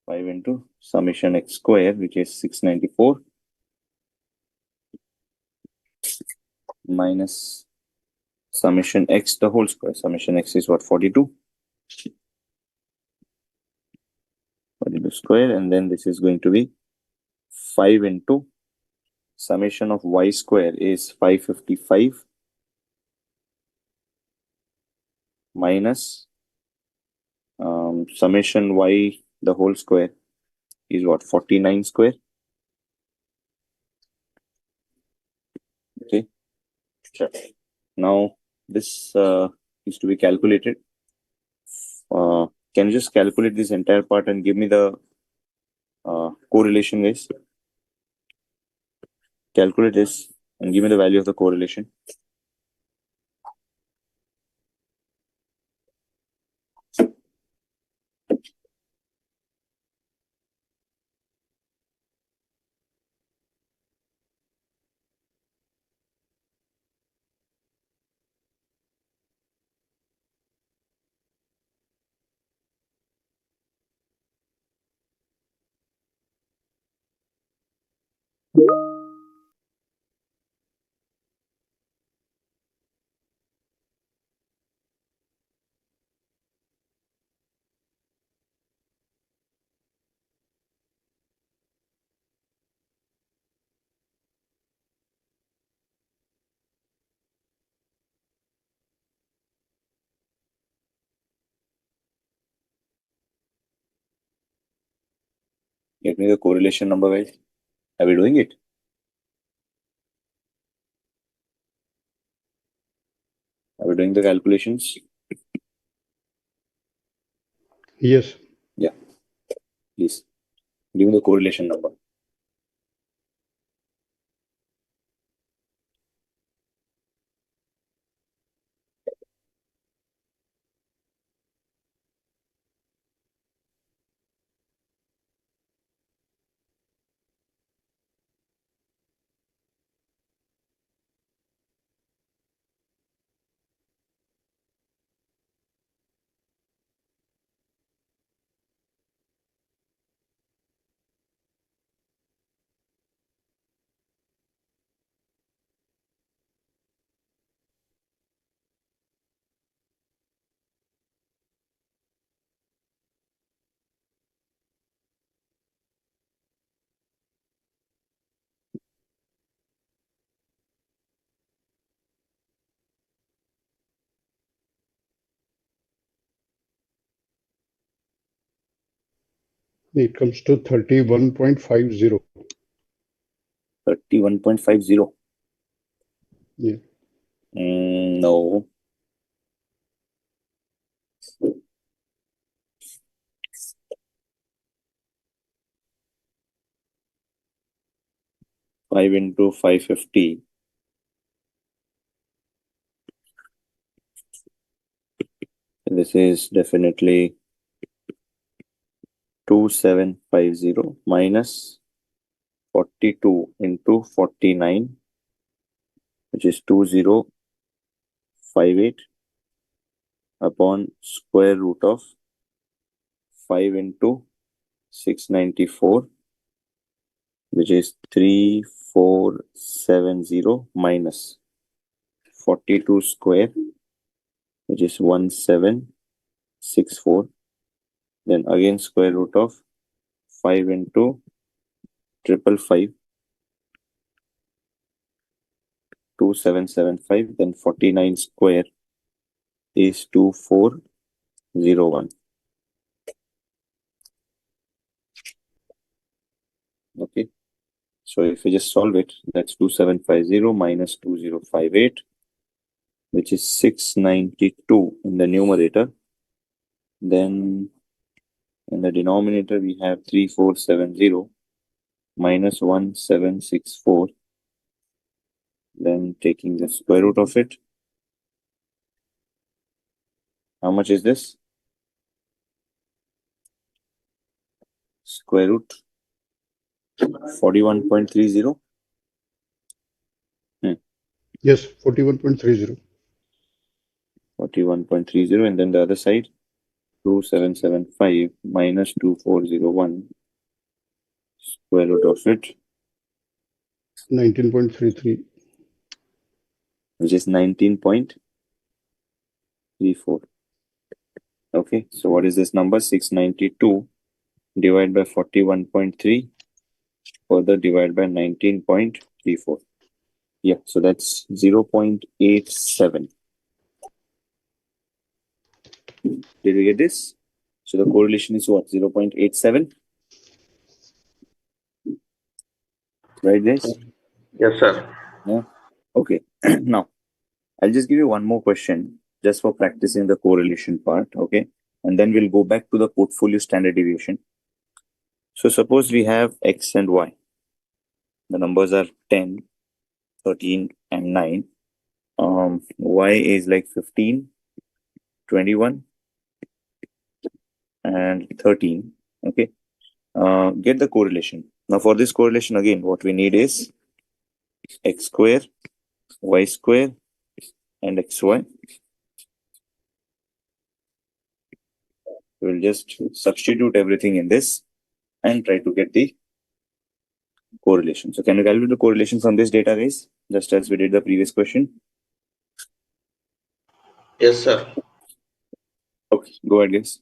5 into summation x square, which is 694, minus summation x the whole square. Summation x is what? 42. 42 square, and then this is going to be 5 into summation of y square is 555 minus summation y the whole square is what? 49 square. Okay. Sure. Now this is to be calculated. Can you just calculate this entire part and give me the correlation, guys? Calculate this and give me the value of the correlation. Get me the correlation number, guys. Are we doing it? Are we doing the calculations? Yes. Yeah. Please give me the correlation number. It comes to 31.50. 31.50. Yeah. No. Five into 550. This is definitely 2750 minus 42 into 49, which is 2058 upon square root of 5 into 694, which is 3470 minus 42 square, which is 1764. Then again square root of 5 into 555, 2775. Then 49 square is 2401. Okay. So if we just solve it, that's 2750 minus 2058, which is 692 in the numerator. Then in the denominator, we have 3470 minus 1764. Then taking the square root of it. How much is this? Square root 41.30. Yes, 41.30. 41.30. And then the other side, 2775 minus 2401. Square root of it, 19.33. which is 19.34. Okay, so what is this number? 692 divided by 41.3, further divide by 19.34. Yeah, so that's 0.87. Did we get this? So the correlation is what? 0.87? Right, guys? Yes, sir. Yeah. Okay. Now, I'll just give you one more question just for practicing the correlation part. Okay. And then we'll go back to the portfolio standard deviation. So suppose we have X and Y. The numbers are 10, 13, and 9. Y is like 15, 21, and 13. Okay. Get the correlation. Now for this correlation, again, what we need is X square, Y square, and XY. We'll just substitute everything in this and try to get the correlation. So can you calculate the correlation from this data, guys? Just as we did the previous question. Yes, sir. Okay, go ahead, guys.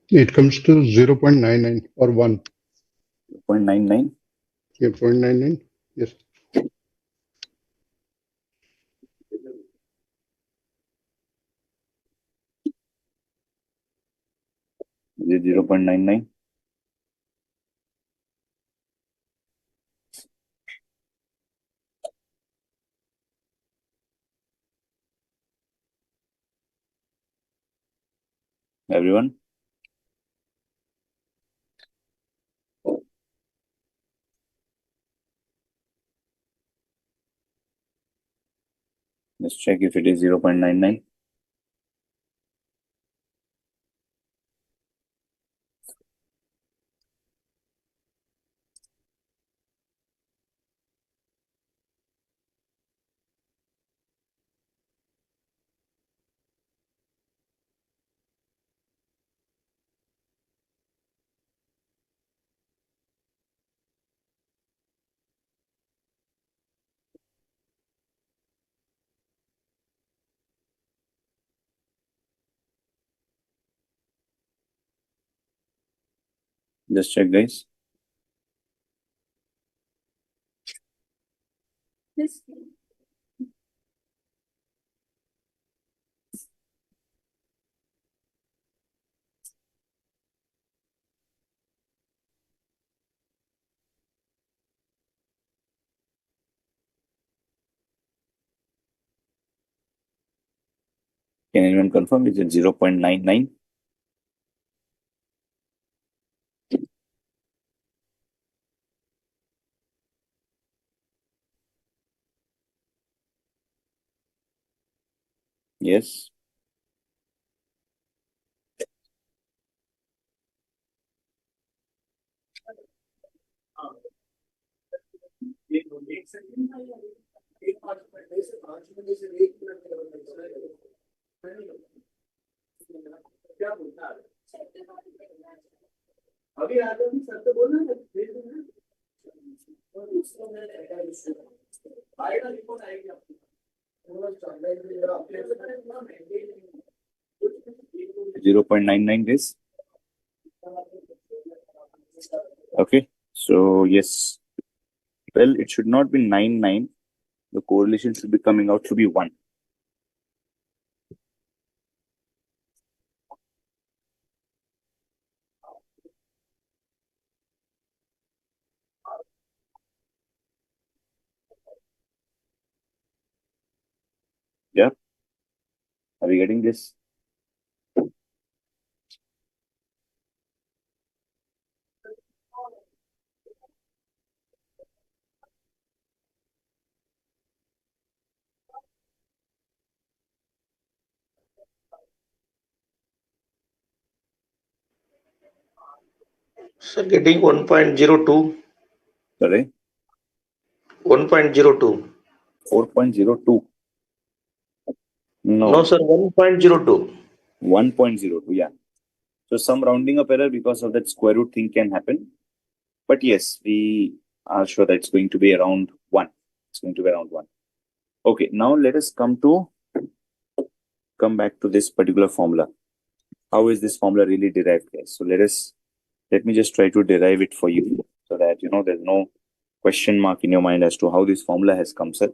It comes to 0.99 or 1. 0.99. Yeah, 0.99. Yes. Is it 0.99? Everyone? Let's check if it is 0.99. Just check, guys. Can anyone confirm? Is it 0.99? Yes. Zero 0.99 days. Okay. So yes. Well, it should not be 99. The correlation should be coming out to be 1. Yeah. Are we getting this? So getting 1.02. Sorry. 1.02. 4.02. No, No. sir, 1.02. 1.02. Yeah. So some rounding up error because of that square root thing can happen. But yes, we are sure that it's going to be around 1. It's going to be around 1. Okay. Now let us come back to this particular formula. How is this formula really derived, guys? So let me just try to derive it for you so that, there's no question mark in your mind as to how this formula has come, sir.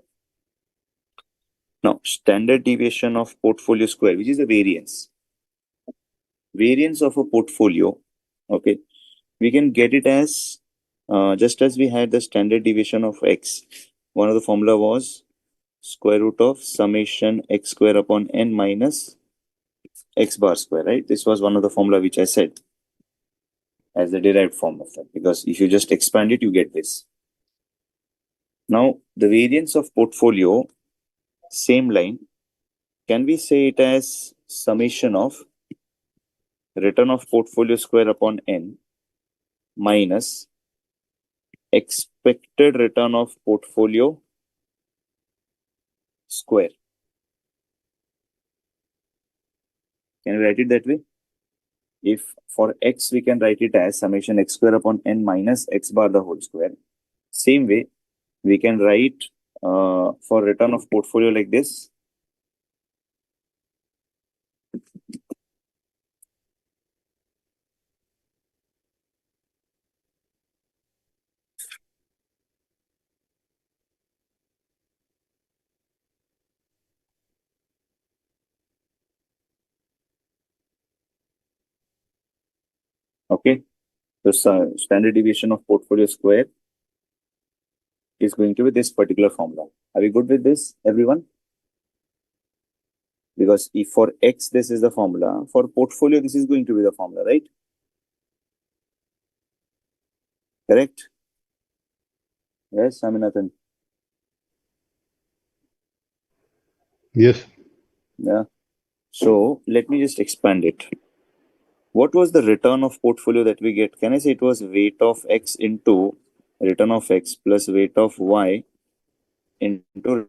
Now, standard deviation of portfolio square, which is the variance. Variance of a portfolio, okay, we can get it as, just as we had the standard deviation of x. One of the formula was square root of summation x square upon n minus x bar square, right? This was one of the formula which I said as the derived form of that, because if you just expand it, you get this. Now, the variance of portfolio, same line, can we say it as summation of return of portfolio square upon n minus x expected return of portfolio square. Can we write it that way? If for x, we can write it as summation x square upon n minus x bar the whole square. Same way, we can write for return of portfolio like this. Okay, so standard deviation of portfolio square is going to be this particular formula. Are we good with this, everyone? Because if for x, this is the formula, for portfolio, this is going to be the formula, right? Correct? Yes, Swaminathan. Yes. Yeah. So let me just expand it. What was the return of portfolio that we get? Can I say it was weight of x into return of x plus weight of y into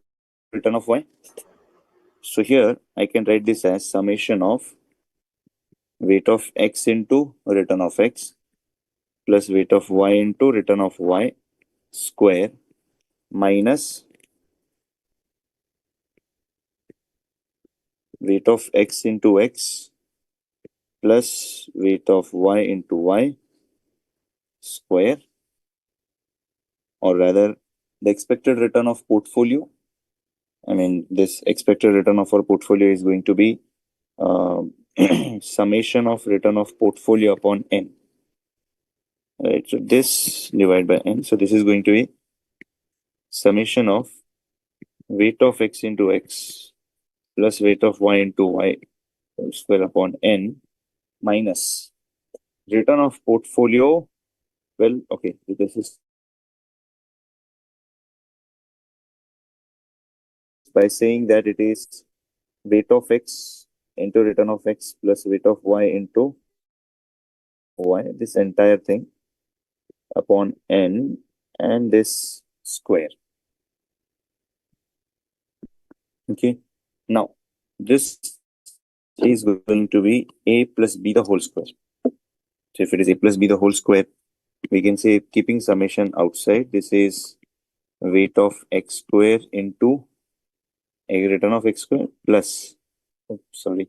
return of y? So here I can write this as summation of weight of x into return of x plus weight of y into return of y square minus weight of x into x plus weight of y into y square, or rather the expected return of portfolio. I mean, this expected return of our portfolio is going to be summation of return of portfolio upon n. Right, so this divided by n. So this is going to be summation of weight of x into x plus weight of y into y square upon n minus return of portfolio. Well, okay, this is by saying that it is weight of x into return of x plus weight of y into y, this entire thing upon n and this square. Okay, now this is going to be a plus b the whole square. So if it is a plus b the whole square, we can say, keeping summation outside, this is weight of x square into a return of x square plus, oh, sorry,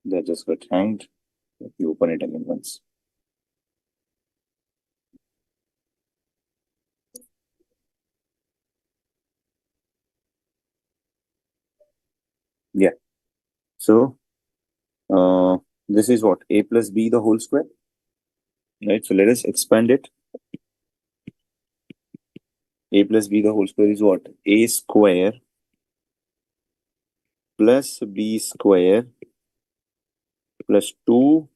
that just got hanged. Let me open it again once. Yeah. So this is what? A plus b the whole square. Right. So let us expand it. A plus b the whole square is what? A square plus b square plus 2ab.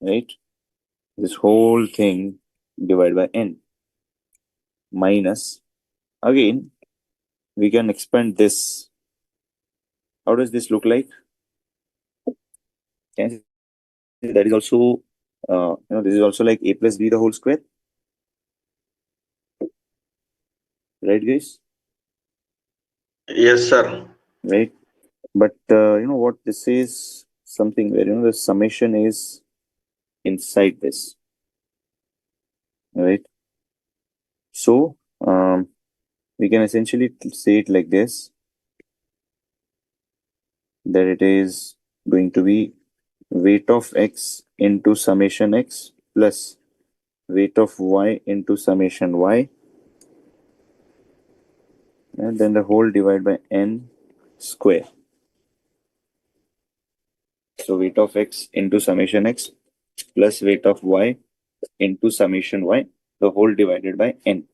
Right. This whole thing divided by n minus, again, we can expand this. How does this look like? Can I say that is also, this is also like a plus b the whole square. Right, guys? Yes, sir. Right. But what this is something where, the summation is inside this. Right. So, we can essentially say it like this, that it is going to be weight of x into summation x plus weight of y into summation y, and then the whole divided by n square. So weight of x into summation x plus weight of y into summation y, the whole divided by n.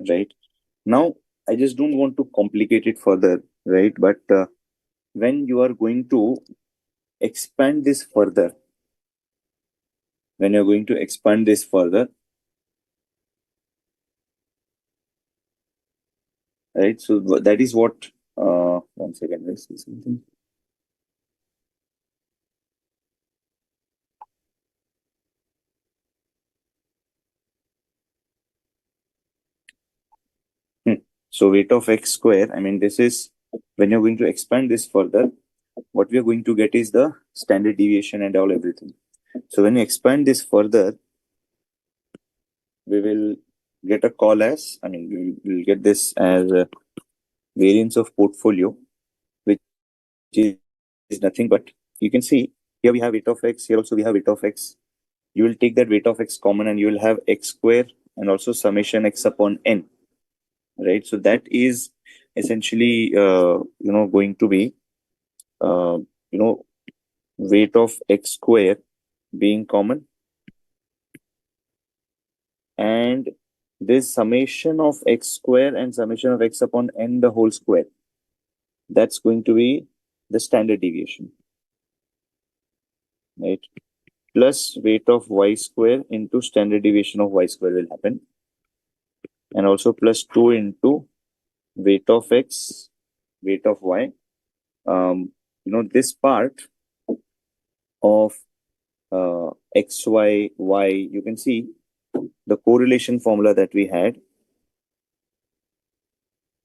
Right. Now, I just don't want to complicate it further, right? But when you are going to expand this further, right? So that is what, one second, let's see something. So weight of x square, I mean, this is when you're going to expand this further, what we are going to get is the standard deviation and all everything. So when you expand this further, we will get a call as, I mean, we will get this as a variance of portfolio, which is nothing but, you can see here we have weight of x, here also we have weight of x. You will take that weight of x common and you will have x square and also summation x upon n, right? So that is essentially, going to be, weight of x square being common, and this summation of x square and summation of x upon n the whole square, that's going to be the standard deviation, right? Plus weight of y square into standard deviation of y square will happen, and also plus 2 into weight of x, weight of y. This part of x, y, y, you can see the correlation formula that we had,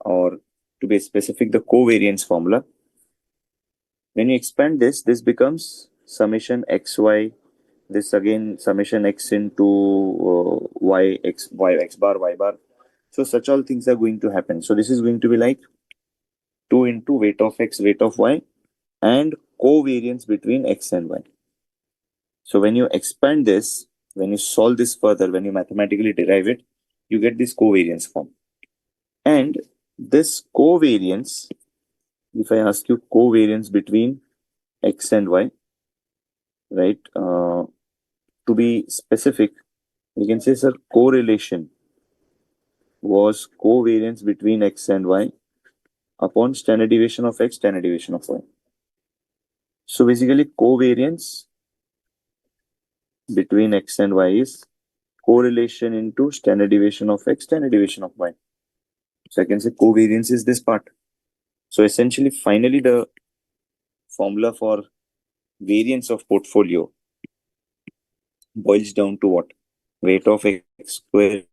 or to be specific, the covariance formula. When you expand this, this becomes summation xy, this again summation x into y x bar, y bar. So such all things are going to happen. So this is going to be like 2 into weight of x, weight of y, and covariance between x and y. So when you expand this, when you solve this further, when you mathematically derive it, you get this covariance form. And this covariance, if I ask you covariance between x and y, right? To be specific, we can say, sir, correlation was covariance between x and y upon standard deviation of x, standard deviation of y. So basically, covariance between x and y is correlation into standard deviation of x, standard deviation of y. So I can say covariance is this part. So essentially, finally, the formula for variance of portfolio boils down to what? Weight of x square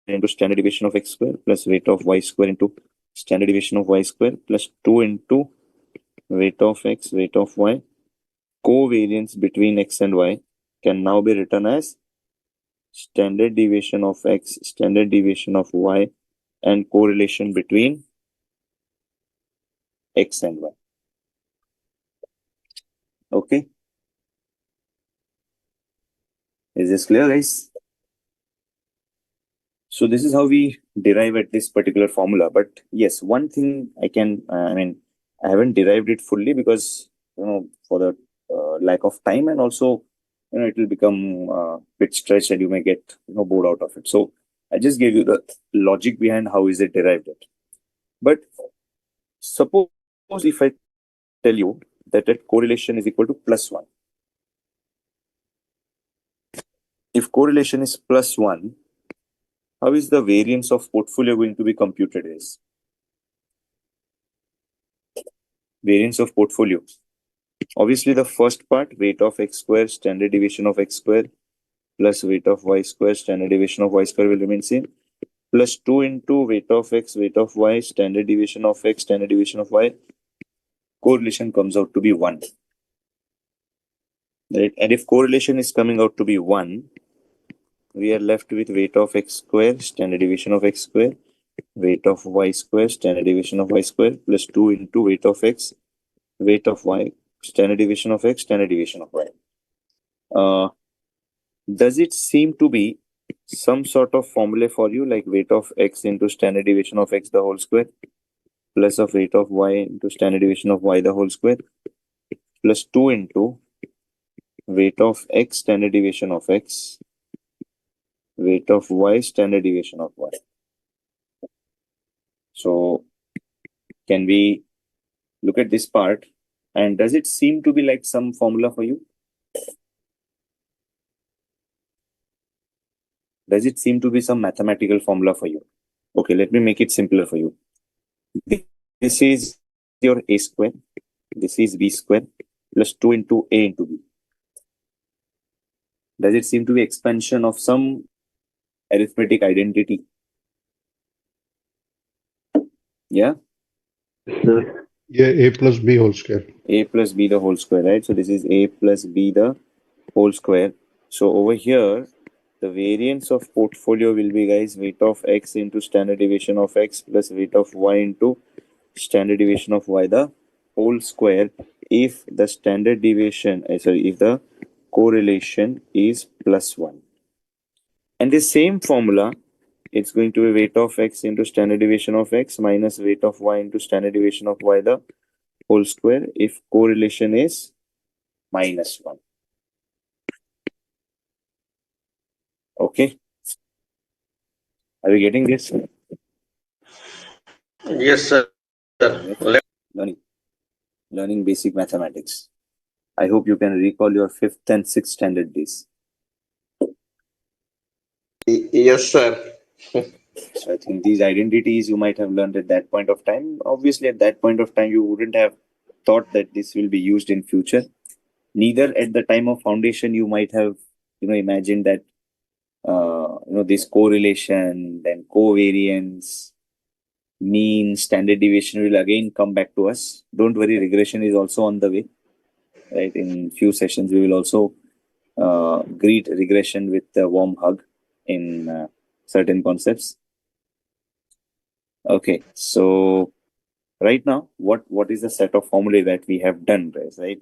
into standard deviation of x square plus weight of y square into standard deviation of y square plus 2 into weight of x, weight of y. Covariance between x and y can now be written as standard deviation of x, standard deviation of y, and correlation between x and y. Okay. Is this clear, guys? So this is how we derive at this particular formula. But yes, one thing I can, I haven't derived it fully because, for the lack of time, and also, it will become a bit stretched and you may get, bored out of it. So I just gave you the logic behind how is it derived at. But suppose if I tell you that correlation is equal to +1. If correlation is +1, how is the variance of portfolio going to be computed is? Variance of portfolio. Obviously, the first part, weight of x square, standard deviation of x square, plus weight of y square, standard deviation of y square will remain same, plus 2 into weight of x, weight of y, standard deviation of x, standard deviation of y. Correlation comes out to be 1. Right? And if correlation is coming out to be 1, we are left with weight of x square, standard deviation of x square, weight of y square, standard deviation of y square, plus 2 into weight of x, weight of y, standard deviation of x, standard deviation of y. Does it seem to be some sort of formula for you, like weight of x into standard deviation of x the whole square, plus of weight of y into standard deviation of y the whole square, plus 2 into weight of x, standard deviation of x, weight of y, standard deviation of y? So can we look at this part, and does it seem to be like some formula for you? Does it seem to be some mathematical formula for you? Okay, let me make it simpler for you. This is your a square, this is b square, plus 2 into a into b. Does it seem to be expansion of some arithmetic identity? Yeah. Sir. Yeah, a plus b whole square. A plus b the whole square, right? So this is a plus b the whole square. So over here, the variance of portfolio will be, guys, weight of x into standard deviation of x plus weight of y into standard deviation of y the whole square if the standard deviation, if the correlation is +1. And the same formula, it's going to be weight of x into standard deviation of x minus weight of y into standard deviation of y the whole square if correlation is -1. Okay. Are you getting this? Yes, sir. Learning basic mathematics. I hope you can recall your 5th and 6th standard days. Yes, sir. So I think these identities you might have learned at that point of time. Obviously, at that point of time, you wouldn't have thought that this will be used in future. Neither at the time of foundation you might have, imagined that, this correlation, then covariance, mean, standard deviation will again come back to us. Don't worry, regression is also on the way. Right? In few sessions, we will also greet regression with a warm hug in certain concepts. Okay, so right now, what is the set of formulae that we have done, guys, right?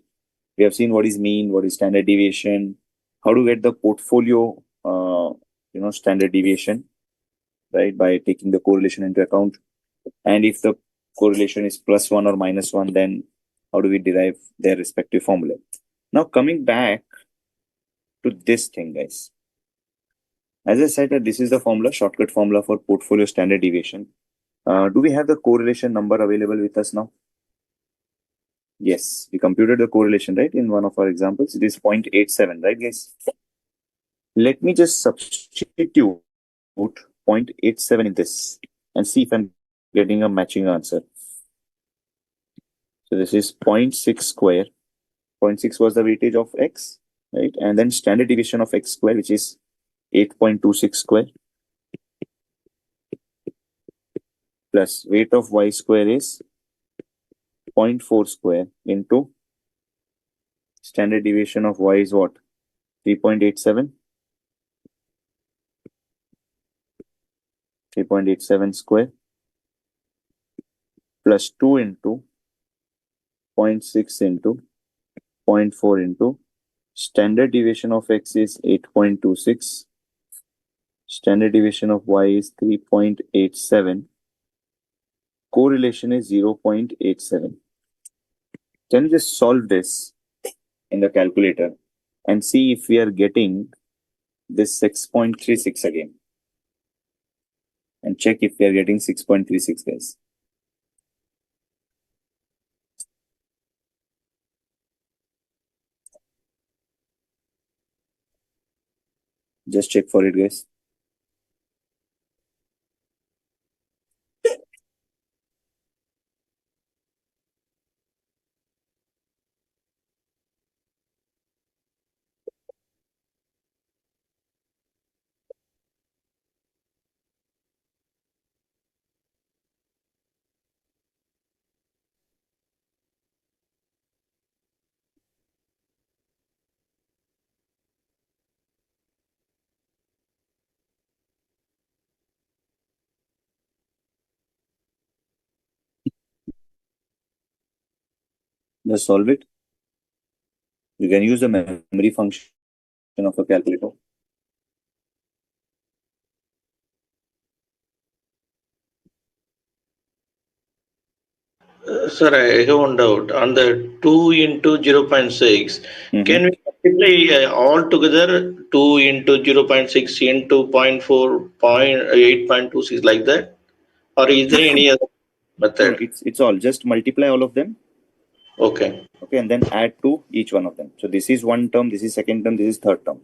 We have seen what is mean, what is standard deviation, how to get the portfolio, standard deviation, right, by taking the correlation into account. And if the correlation is +1 or -1, then how do we derive their respective formula? Now, coming back to this thing, guys. As I said, that this is the formula, shortcut formula for portfolio standard deviation. Do we have the correlation number available with us now? Yes, we computed the correlation, right? In one of our examples, it is 0.87, right, guys? Let me just substitute 0.87 in this and see if I'm getting a matching answer. So this is 0.6 square. 0.6 was the weightage of x, right? And then standard deviation of x square, which is 8.26 square, plus weight of y square is 0.4 square into standard deviation of y is what? 3.87. 3.87 square plus 2 into 0.6 into 0.4 into standard deviation of x is 8.26. Standard deviation of y is 3.87. Correlation is 0.87. Can you just solve this in the calculator and see if we are getting this 6.36 again? And check if we are getting 6.36, guys. Just check for it, guys. Just solve it. You can use the memory function of a calculator. Sir, I have one doubt. On the 2 into 0.6, can we multiply all together 2 into 0.6 into 0.4, 8.26 like that? Or is there any other No, method? it's all. Just multiply all of them. Okay. Okay, and then add to each one of them. So this is one term, this is second term, this is third term.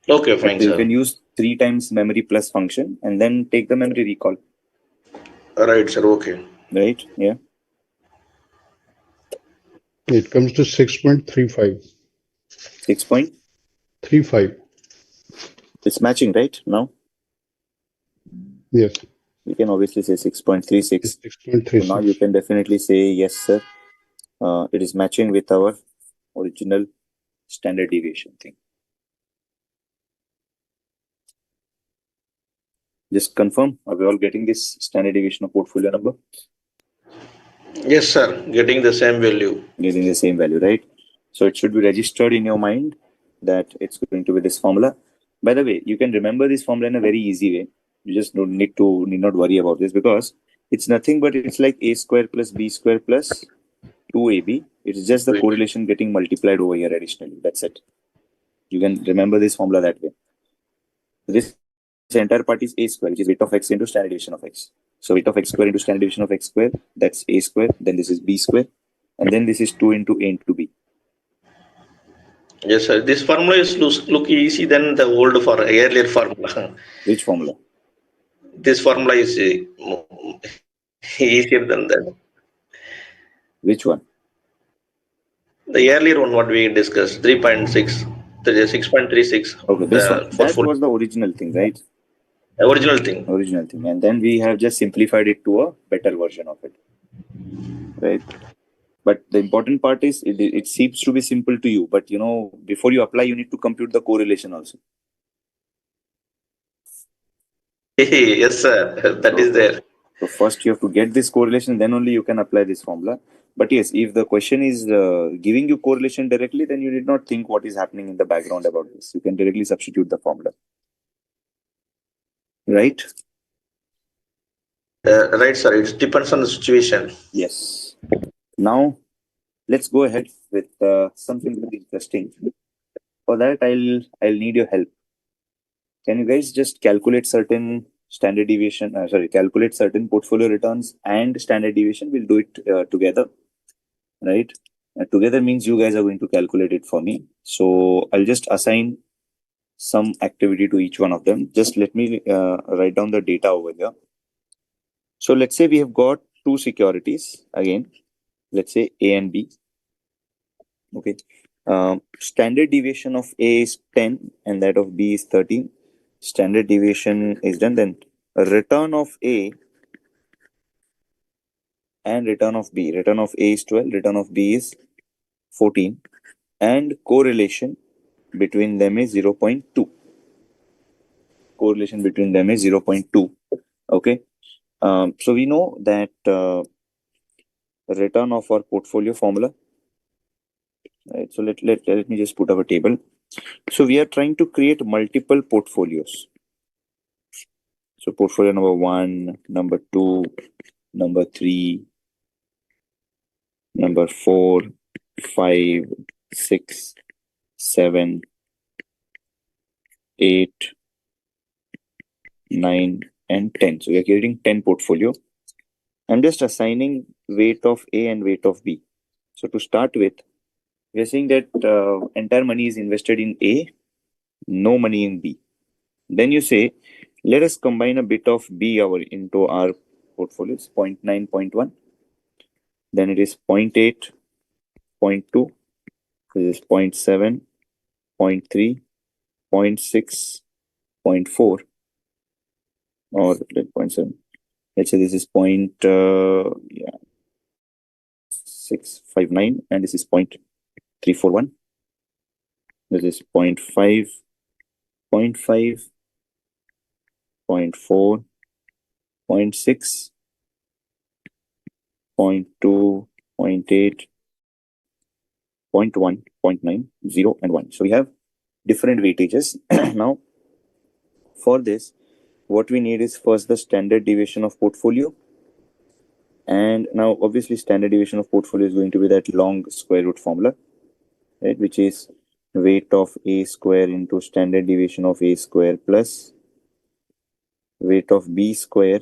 Okay, Right? fine, So you sir. can use 3 times memory plus function and then take the memory recall. Right, sir. Okay. Right? Yeah. It comes to 6.35. 6.35. It's matching, right? Now? Yes. You can obviously say 6.36. 6.36. So now you can definitely say, yes, sir. It is matching with our original standard deviation thing. Just confirm, are we all getting this standard deviation of portfolio number? Yes, sir. Getting the same value. Getting the same value, right? So it should be registered in your mind that it's going to be this formula. By the way, you can remember this formula in a very easy way. You just need not worry about this, because it's nothing but it's like a square plus b square plus 2ab. It's just the correlation getting multiplied over here additionally. That's it. You can remember this formula that way. This entire part is a square, which is weight of x into standard deviation of x. So weight of x square into standard deviation of x square, that's a square. Then this is b square. And then this is 2 into a into b. Yes, sir. This formula is look easy than the old for earlier formula. Which formula? This formula is easier than that. Which one? The earlier one, what we discussed, 3.6, 6.36. Okay, this one. That was the original thing, right? Original thing. Original thing. And then we have just simplified it to a better version of it. Right? But the important part is it seems to be simple to you, but before you apply, you need to compute the correlation also. Yes, sir. That is there. So first you have to get this correlation, then only you can apply this formula. But yes, if the question is giving you correlation directly, then you need not think what is happening in the background about this. You can directly substitute the formula. Right? Right, sir. It depends on the situation. Yes. Now, let's go ahead with something very interesting. For that, I'll need your help. Can you guys just calculate certain standard deviation? Calculate certain portfolio returns and standard deviation. We'll do it together, right? Together means you guys are going to calculate it for me. So I'll just assign some activity to each one of them. Just let me write down the data over here. So let's say we have got two securities again. Let's say A and B. Okay. Standard deviation of A is 10 and that of B is 13. Standard deviation is done. Then return of A and return of B. Return of A is 12, return of B is 14. And correlation between them is 0.2. Correlation between them is 0.2. Okay. So we know that return of our portfolio formula. Right. So let me just put up a table. So we are trying to create multiple portfolios. So portfolio number 1, number 2, number 3, number 4, 5, 6, 7, 8, 9, and 10. So we are creating 10 portfolio. I'm just assigning weight of A and weight of B. So to start with, we are saying that entire money is invested in A, no money in B. Then you say, let us combine a bit of B into our portfolios, 0.9, 0.1. Then it is 0.8, 0.2. This is 0.7, 0.3, 0.6, 0.4, or 0.7. Let's say this is 0.659 and this is 0.341. This is 0.5, 0.5, 0.4, 0.6, 0.2, 0.8, 0.1, 0.9, 0, and 1. So we have different weightages. Now, for this, what we need is first the standard deviation of portfolio. And now, obviously, standard deviation of portfolio is going to be that long square root formula, right? Which is weight of A square into standard deviation of A square plus weight of B square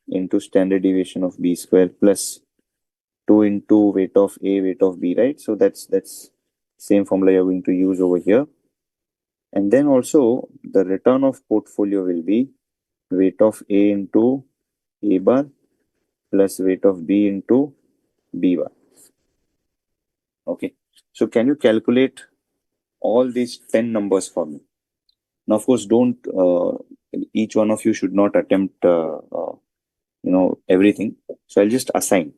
into standard deviation of B square plus 2 into weight of A, weight of B, right? So that's same formula you're going to use over here. And then also the return of portfolio will be weight of A into A bar plus weight of B into B bar. Okay. So can you calculate all these 10 numbers for me? Now, of course, don't each one of you should not attempt everything. So I'll just assign.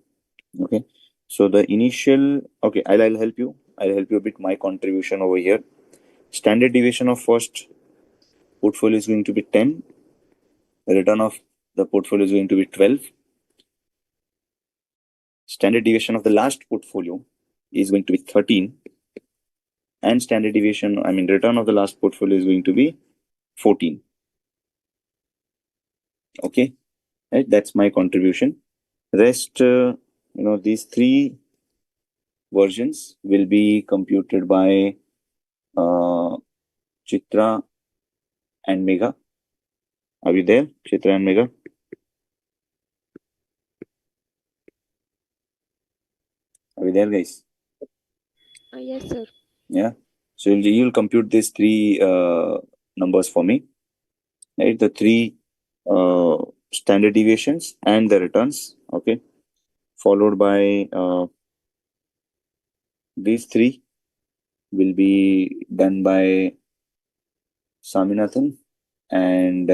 Okay. So the initial, okay, I'll help you. I'll help you a bit. My contribution over here. Standard deviation of first portfolio is going to be 10. The return of the portfolio is going to be 12. Standard deviation of the last portfolio is going to be 13. And standard deviation, return of the last portfolio is going to be 14. Okay. Right. That's my contribution. Rest, these three versions will be computed by Chitra and Mega. Are you there, Chitra and Mega? Are we there, guys? Yes, sir. Yeah. So you'll compute these three numbers for me, right? The three standard deviations and the returns. Okay. Followed by these three will be done by Saminathan and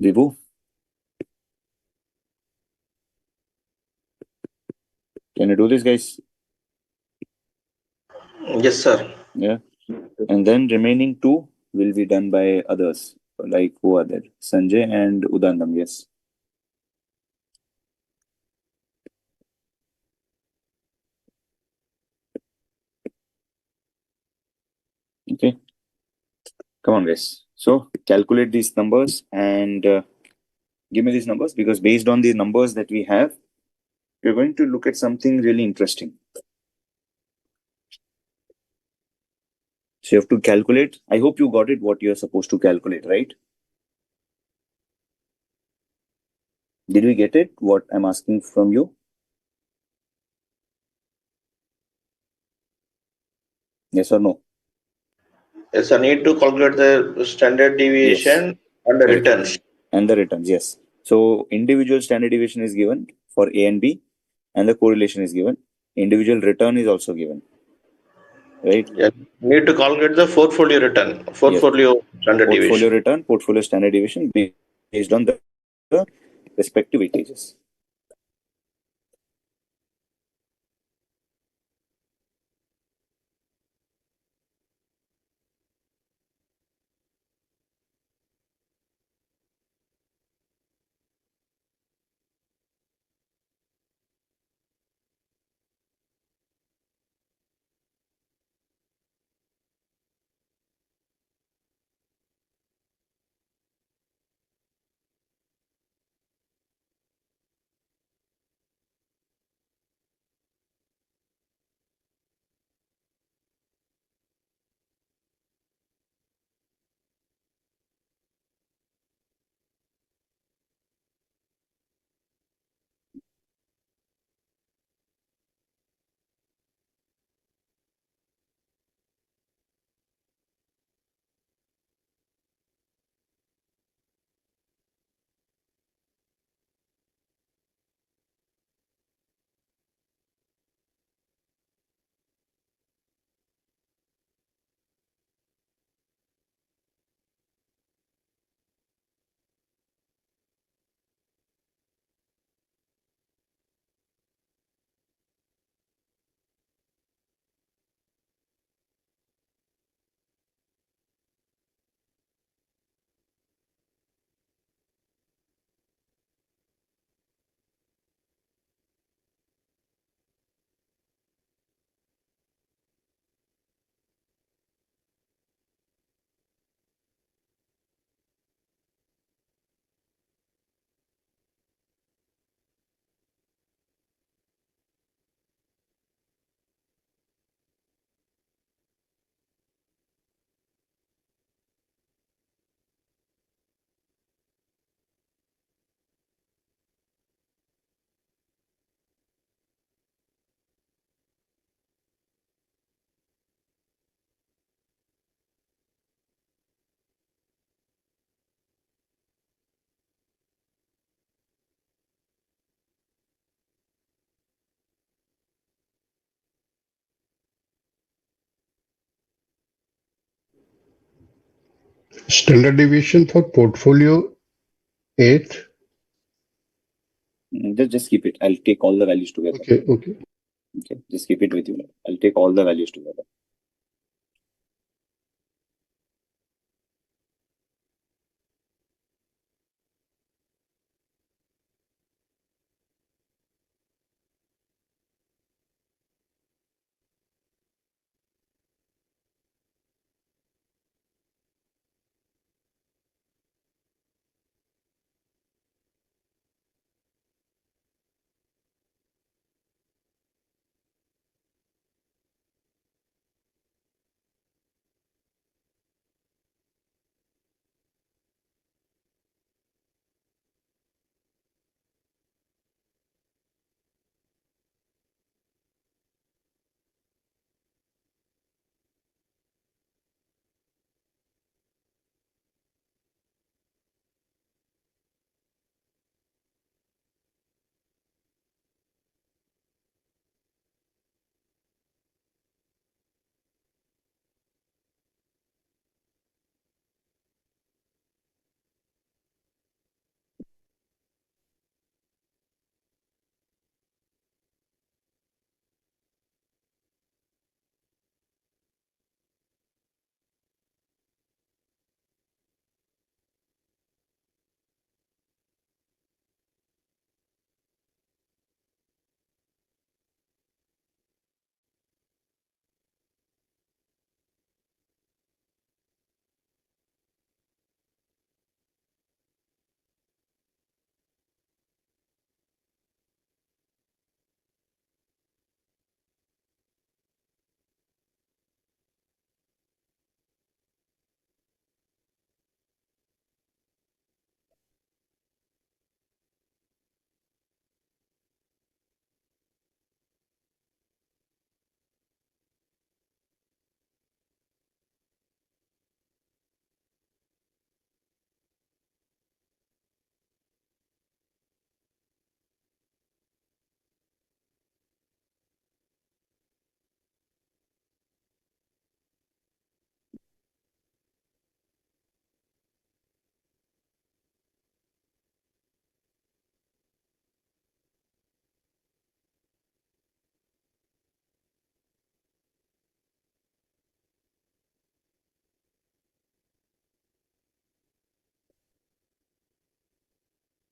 Vibhu. Can you do this, guys? Yes, sir. Yeah. And then remaining two will be done by others, like who are there? Sanjay and Udandam, yes. Okay. Come on, guys. So calculate these numbers and give me these numbers, because based on the numbers that we have, we're going to look at something really interesting. So you have to calculate. I hope you got it, what you're supposed to calculate, right? Did we get it? What I'm asking from you? Yes or no? Yes, I need to calculate the standard deviation and the Right. returns. And the returns, yes. So individual standard deviation is given for A and B, and the correlation is given. Individual return is also given, right? Yeah, need to calculate the portfolio return, portfolio standard Portfolio deviation. return, portfolio standard deviation based on the respective weightages. Standard deviation for portfolio 8. Just keep it. I'll take all the values together. Okay. Okay, just keep it with you. I'll take all the values together.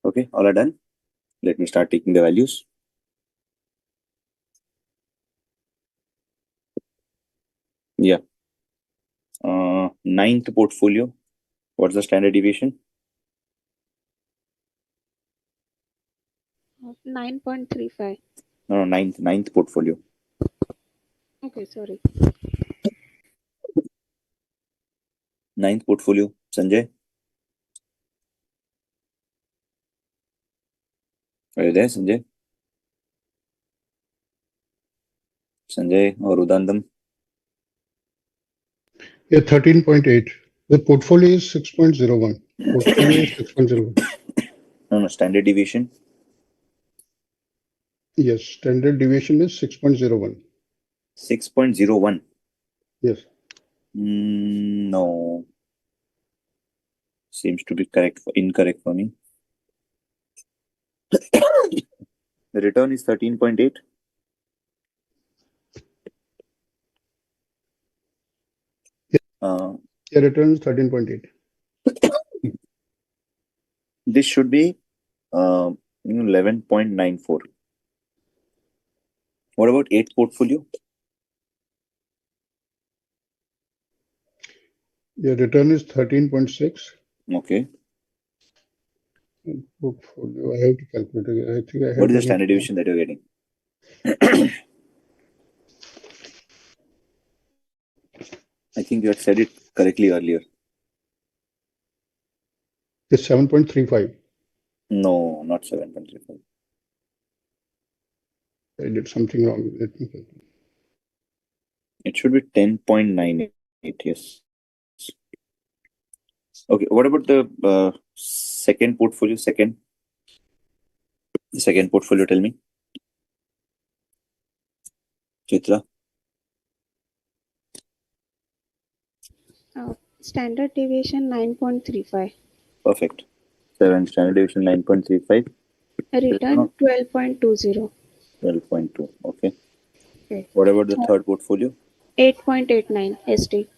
Okay, all are done. Let me start taking the values. Yeah. Ninth portfolio. What's the standard deviation? 9.35. No, ninth portfolio. Okay, sorry. Ninth portfolio. Sanjay, are you there, Sanjay? Sanjay or Udandam? Yeah, 13.8. The portfolio is 6.01. Portfolio is 6.01. No, standard deviation. Yes, standard deviation is 6.01. 6.01. Yes. No. Seems to be incorrect for me. The return is 13.8. Yeah, return is 13.8. This should be 11.94. What about eighth portfolio? Yeah, return is 13.6. Okay. Portfolio, I have to calculate again. I think I have What is the done standard it. deviation that you're getting? I think you had said it correctly earlier. It's 7.35. No, not 7.35. I did something wrong. Let me calculate. It should be 10.98. Yes. Okay. What about the second portfolio? The second portfolio, tell me. Chitra. Standard deviation 9.35. Perfect. 7, standard deviation 9.35. Return 12.20. 12.2. Okay. Okay. What about the third portfolio? 8.89 ST.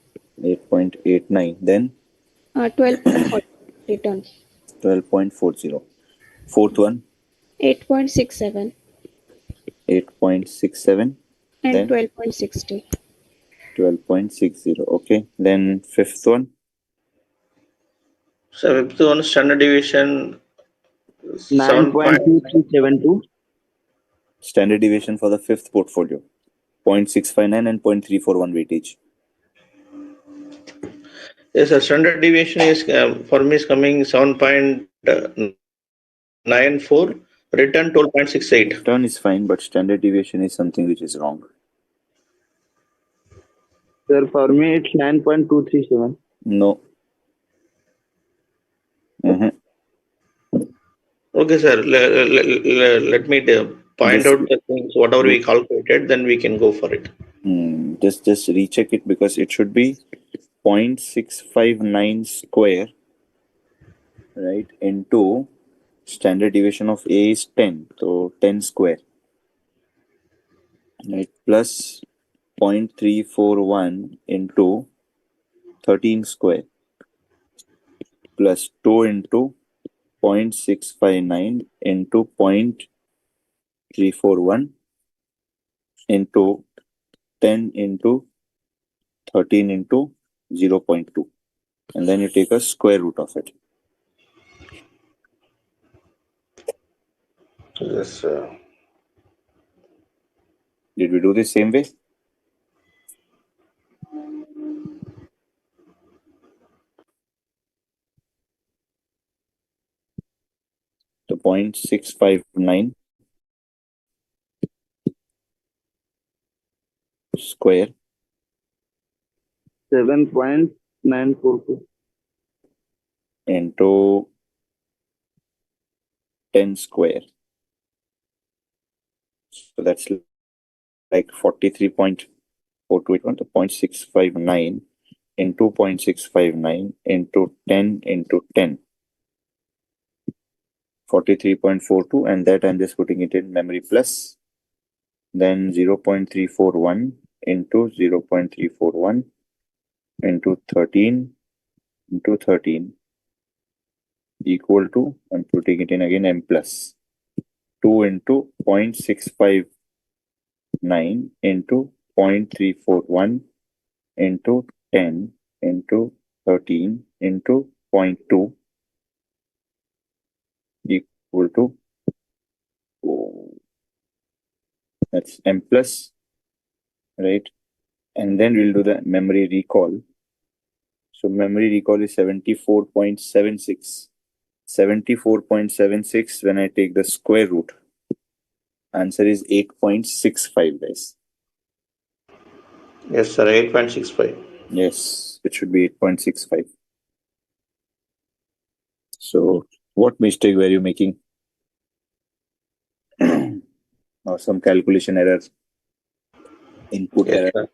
8.89. Then 12.40 return. 12.40. Fourth one, 8.67 8.67. and Then 12.60. 12.60. Okay. Then fifth one, So fifth one, standard deviation 7. 9.2372. standard deviation for the fifth portfolio, 0.659 and 0.341 weightage. Yes, sir. Standard deviation is for me is coming 7.94, return 12.68. Return is fine, but standard deviation is something which is wrong. Sir, for me it's 9.237. No. Okay, sir. Let me point Just- out the things, whatever we calculated, then we can go for it. Just recheck it, because it should be 0.659 square, right, into standard deviation of A is 10, so 10 square, right, plus 0.341 into 13 square, plus 2 into 0.659 into 0.341 into 10 into 13 into 0.2, and then you take a square root of it. Yes, sir. Did we do the same way? So 0.659 square 7.942. into 10 square. So that's like 43.428, 0.659 into 0.659 into 10 into 10. 43.42, and that I'm just putting it in memory plus. Then 0.341 into 0.341 into 13 into 13 equal to, I'm putting it in again, m plus 2 into 0.659 into 0.341 into 10 into 13 into 0.2 equal to, that's m plus, right? And then we'll do the memory recall. So memory recall is 74.76. 74.76 when I take the square root. Answer is 8.65, guys. Yes, sir. 8.65. Yes, it should be 8.65. So what mistake were you making? Or some calculation error, input Yes, error? sir.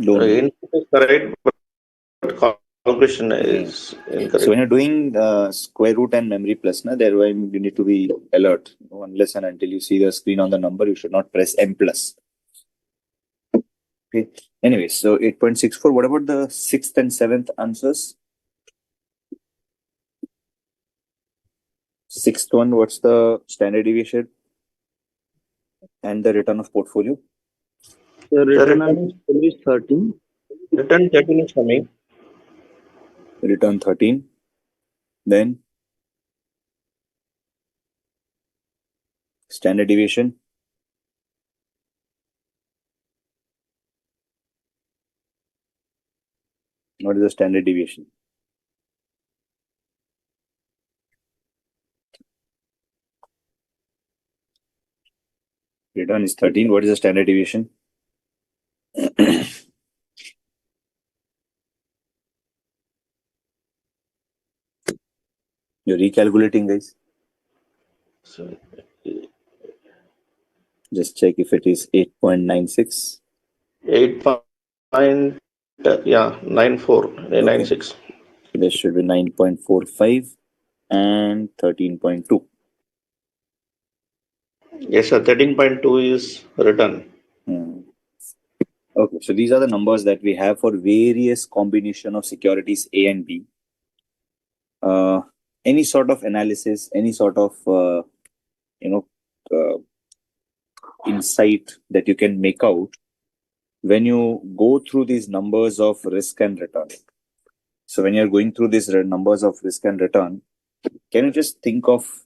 Don't worry. Input is correct, but calculation is incorrect. So when you're doing square root and memory plus, there you need to be alert. Unless and until you see the screen on the number, you should not press m plus. Okay. Anyway, so 8.64. What about the sixth and seventh answers? Sixth one, what's the standard deviation and the return of portfolio? The return on return- portfolio is 13. Return 13 is coming. Return 13. Then standard deviation. What is the standard deviation? Return is 13. What is the standard deviation? You're recalculating, guys. So, Just check if it is 8.96. 8.96. Yeah, 9.6. This should be 9.45 and 13.2. Yes, sir. 13.2 is written. Okay, so these are the numbers that we have for various combination of securities A and B. Any sort of analysis, any sort of insight that you can make out when you go through these numbers of risk and return. So when you're going through these numbers of risk and return, can you just think of,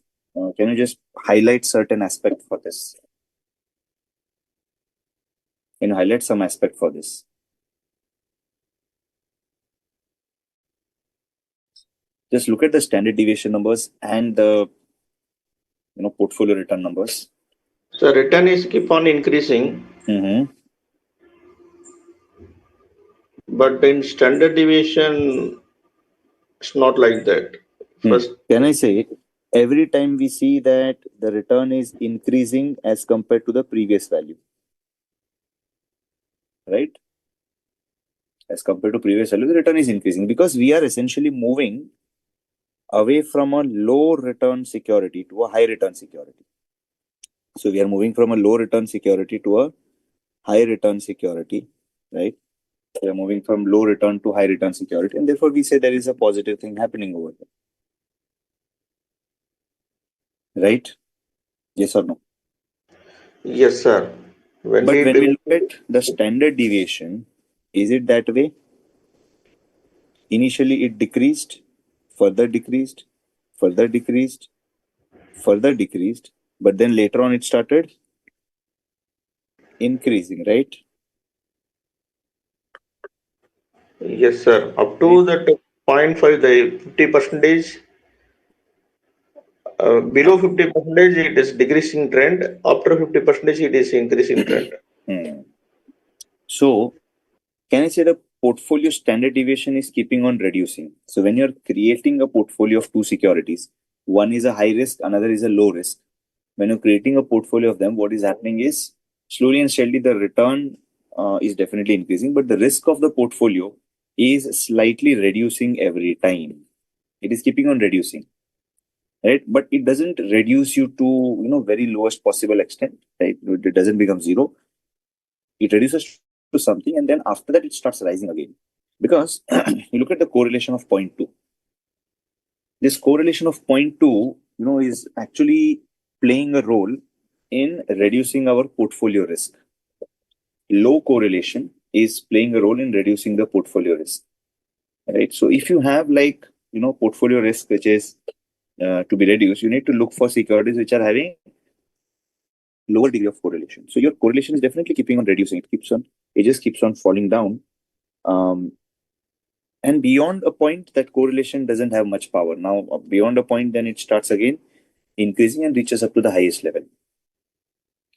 can you just highlight certain aspect for this? Can you highlight some aspect for this? Just look at the standard deviation numbers and the portfolio return numbers. So return is keep on increasing, but in standard deviation, it's not like that. First, Can I say every time we see that the return is increasing as compared to the previous value, right? As compared to previous value, the return is increasing because we are essentially moving away from a low return security to a high return security. So we are moving from a low return security to a high return security, right? We are moving from low return to high return security, and therefore we say there is a positive thing happening over there, right? Yes or no? yes, sir. But when we look at the standard deviation, is it that way? Initially, it decreased, further decreased, further decreased, further decreased, but then later on it started increasing, right? Yes, sir. Up to that 0.5, the 50 percentage, below 50 percentage, it is decreasing trend. After 50 percentage, it is increasing trend. So, can I say the portfolio standard deviation is keeping on reducing? So, when you're creating a portfolio of two securities, one is a high risk, another is a low risk. When you're creating a portfolio of them, what is happening is slowly and steadily the return is definitely increasing, but the risk of the portfolio is slightly reducing every time. It is keeping on reducing, right? But it doesn't reduce you to very lowest possible extent, right? It doesn't become zero. It reduces to something, and then after that it starts rising again. Because you look at the correlation of 0.2. This correlation of 0.2, is actually playing a role in reducing our portfolio risk. Low correlation is playing a role in reducing the portfolio risk, right? So if you have portfolio risk which is to be reduced, you need to look for securities which are having lower degree of correlation. So your correlation is definitely keeping on reducing. It just keeps on falling down. And beyond a point, that correlation doesn't have much power. Now, beyond a point, then it starts again increasing and reaches up to the highest level.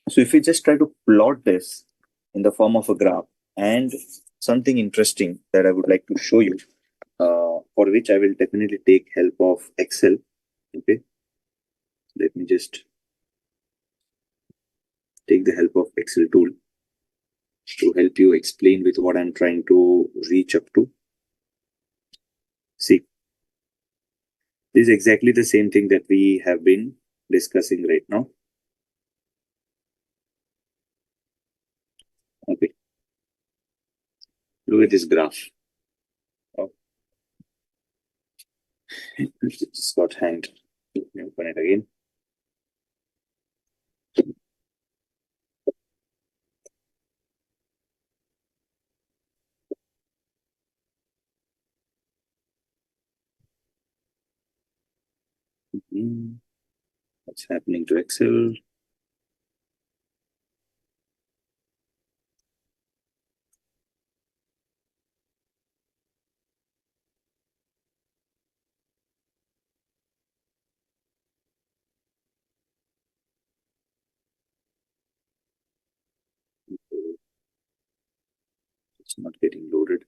So if we just try to plot this in the form of a graph, and something interesting that I would like to show you, for which I will definitely take help of Excel. Okay, let me just take the help of Excel tool to help you explain with what I'm trying to reach up to. See, this is exactly the same thing that we have been discussing right now. Okay. Look at this graph. Oh. It just got hanged. Let me open it again. What's happening to Excel? It's not getting loaded.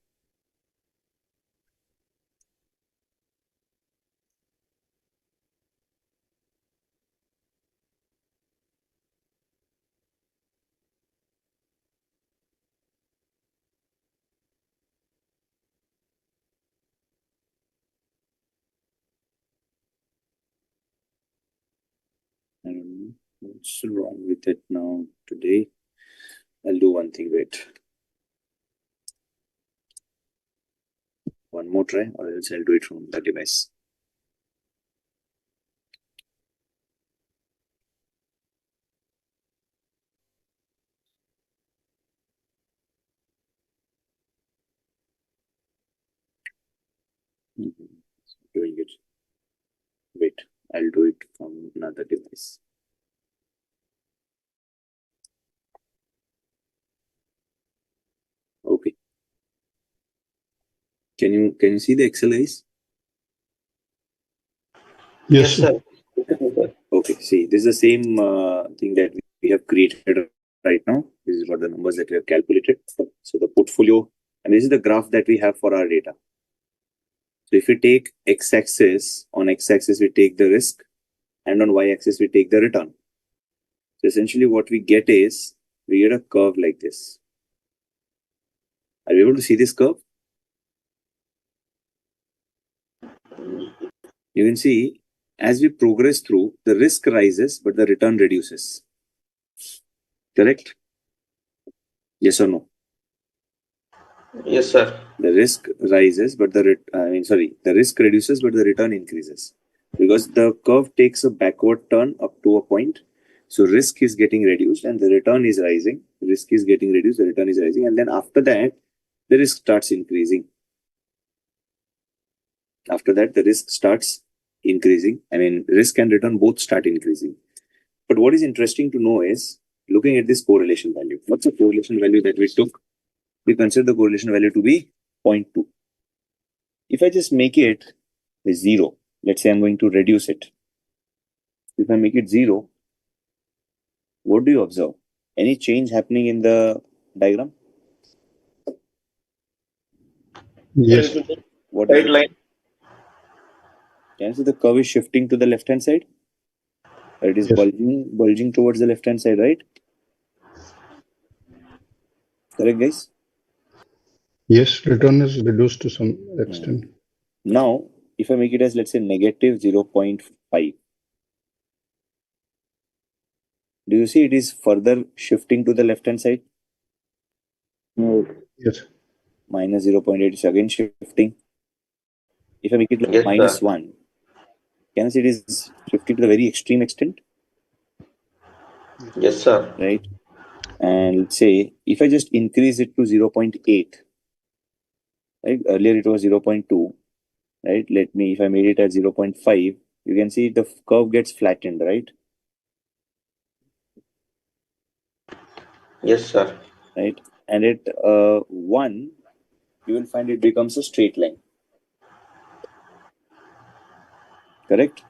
What's wrong with it now today? I'll do one thing, wait. One more try, or else I'll do it from the device. Doing it. Wait, I'll do it from another device. Okay. Can you see the exercise? Yes, sir. Okay, see, this is the same thing that we have created right now. This is what the numbers that we have calculated. So the portfolio, and this is the graph that we have for our data. So if we take x-axis, on x-axis we take the risk, and on y-axis we take the return. So essentially what we get is, we get a curve like this. Are you able to see this curve? You can see, as we progress through, the risk rises, but the return reduces. Correct? Yes or no? Yes, sir. The risk rises, but the risk reduces, but the return increases. Because the curve takes a backward turn up to a point. So risk is getting reduced and the return is rising. Risk is getting reduced, the return is rising. And then after that, the risk starts increasing. After that, the risk starts increasing. Risk and return both start increasing. But what is interesting to know is, looking at this correlation value. What's the correlation value that we took? We consider the correlation value to be 0.2. If I just make it 0, let's say I'm going to reduce it. If I make it 0, what do you observe? Any change happening in the diagram? Yes. What Right is it? line. Can you see the curve is shifting to the left hand side? Or it is Yes. bulging towards the left hand side, right? Correct, guys? Yes, return is reduced to some extent. Now, if I make it as, let's say, negative 0.5, do you see it is further shifting to the left hand side? Yes. Minus 0.8 is again shifting. If I make it like Yes, minus sir. 1, can you see it is shifting to the very extreme extent? Yes, sir. Right? And let's say, if I just increase it to 0.8, right? Earlier it was 0.2, right? If I made it at 0.5, you can see the curve gets flattened, right? Yes, sir. Right? And at 1, you will find it becomes a straight line. Correct?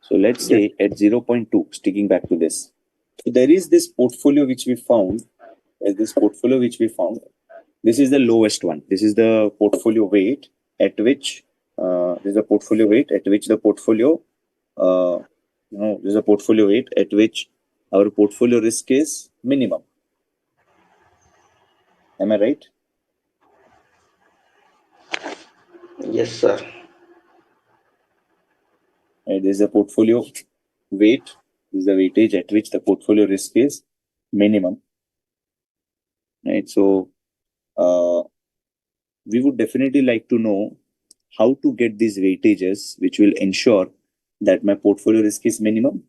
So let's say at 0.2, sticking back to this. So there is this portfolio which we found. This is the lowest one. This is the portfolio weight at which the portfolio weight at which our portfolio risk is minimum. Am I right? Yes, sir. Right, this is the portfolio weight. This is the weightage at which the portfolio risk is minimum. Right. So we would definitely like to know how to get these weightages, which will ensure that my portfolio risk is minimum.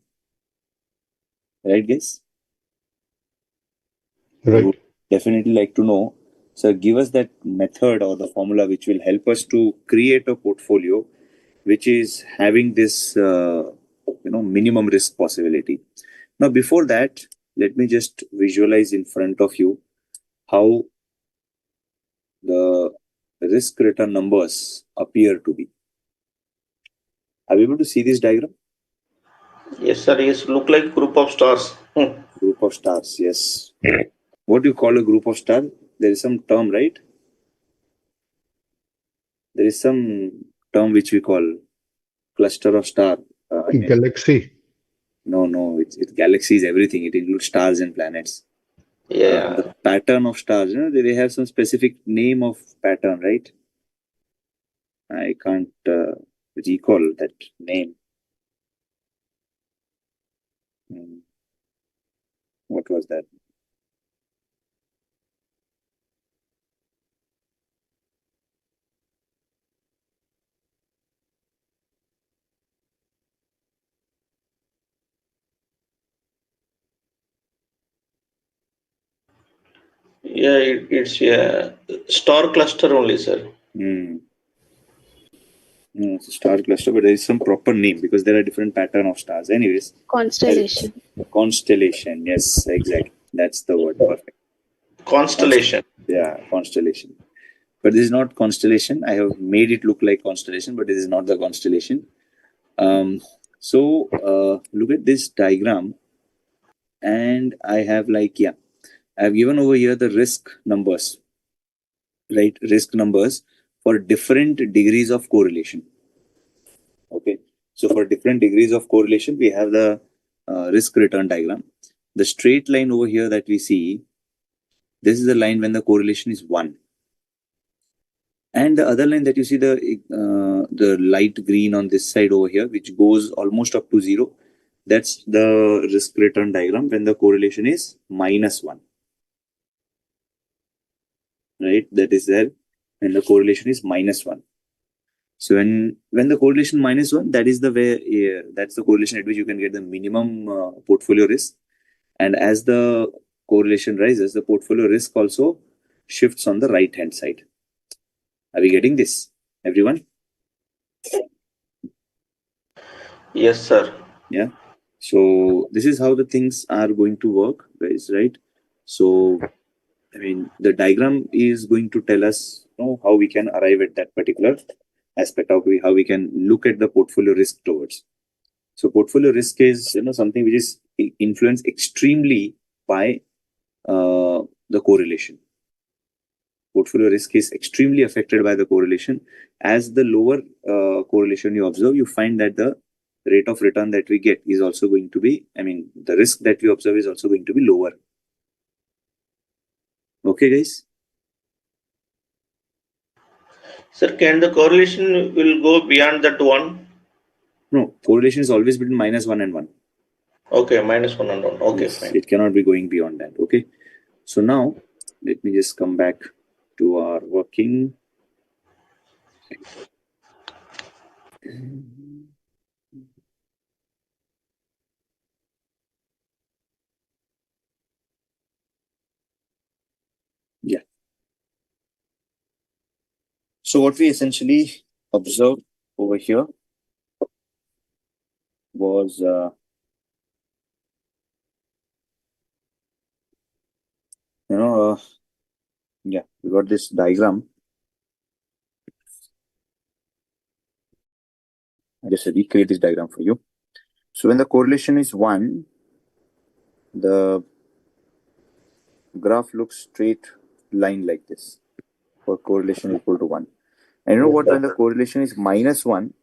Right, guys? Right. We would definitely like to know. So give us that method or the formula which will help us to create a portfolio which is having this minimum risk possibility. Now, before that, let me just visualize in front of you how the risk return numbers appear to be. Are you able to see this diagram? Yes, sir. Yes, look like group of stars. Group of stars, yes. What do you call a group of stars? There is some term, right? There is some term which we call cluster of star. Galaxy. No, it's galaxies, everything. It includes stars and planets. Yeah. The pattern of stars, they have some specific name of pattern, right? I can't recall that name. What was that? Yeah, it's a star cluster only, sir. No, it's a star cluster, but there is some proper name because there are different pattern of stars. Anyways, Constellation. Constellation. Yes, exactly. That's the word. Perfect. Constellation. Yeah, constellation. But this is not constellation. I have made it look like constellation, but this is not the constellation. So look at this diagram, and I have I have given over here the risk numbers, right? Risk numbers for different degrees of correlation. Okay, so for different degrees of correlation, we have the risk return diagram. The straight line over here that we see, this is the line when the correlation is 1. And the other line that you see, the light green on this side over here, which goes almost up to 0, that's the risk return diagram when the correlation is -1. Right? That is there when the correlation is -1. So when the correlation -1, that is the way, that's the correlation at which you can get the minimum portfolio risk. And as the correlation rises, the portfolio risk also shifts on the right hand side. Are we getting this, everyone? Yes, sir. Yeah. So this is how the things are going to work, guys, right? So, I mean, the diagram is going to tell us, how we can arrive at that particular aspect, how we can look at the portfolio risk towards. So portfolio risk is, something which is influenced extremely by the correlation. Portfolio risk is extremely affected by the correlation. As the lower correlation you observe, you find that the rate of return that we get is also going to be, the risk that we observe is also going to be lower. Okay, guys? Sir, can the correlation will go beyond that 1? No, correlation is always between -1 and 1. Okay, -1 and 1. Okay, Yes, fine. it cannot be going beyond that. Okay. So now let me just come back to our working. Yeah. So what we essentially observed over here was yeah, we got this diagram. I just recreate this diagram for you. So when the correlation is 1, the graph looks straight line like this for correlation equal to 1. And you know what? When the correlation is -1,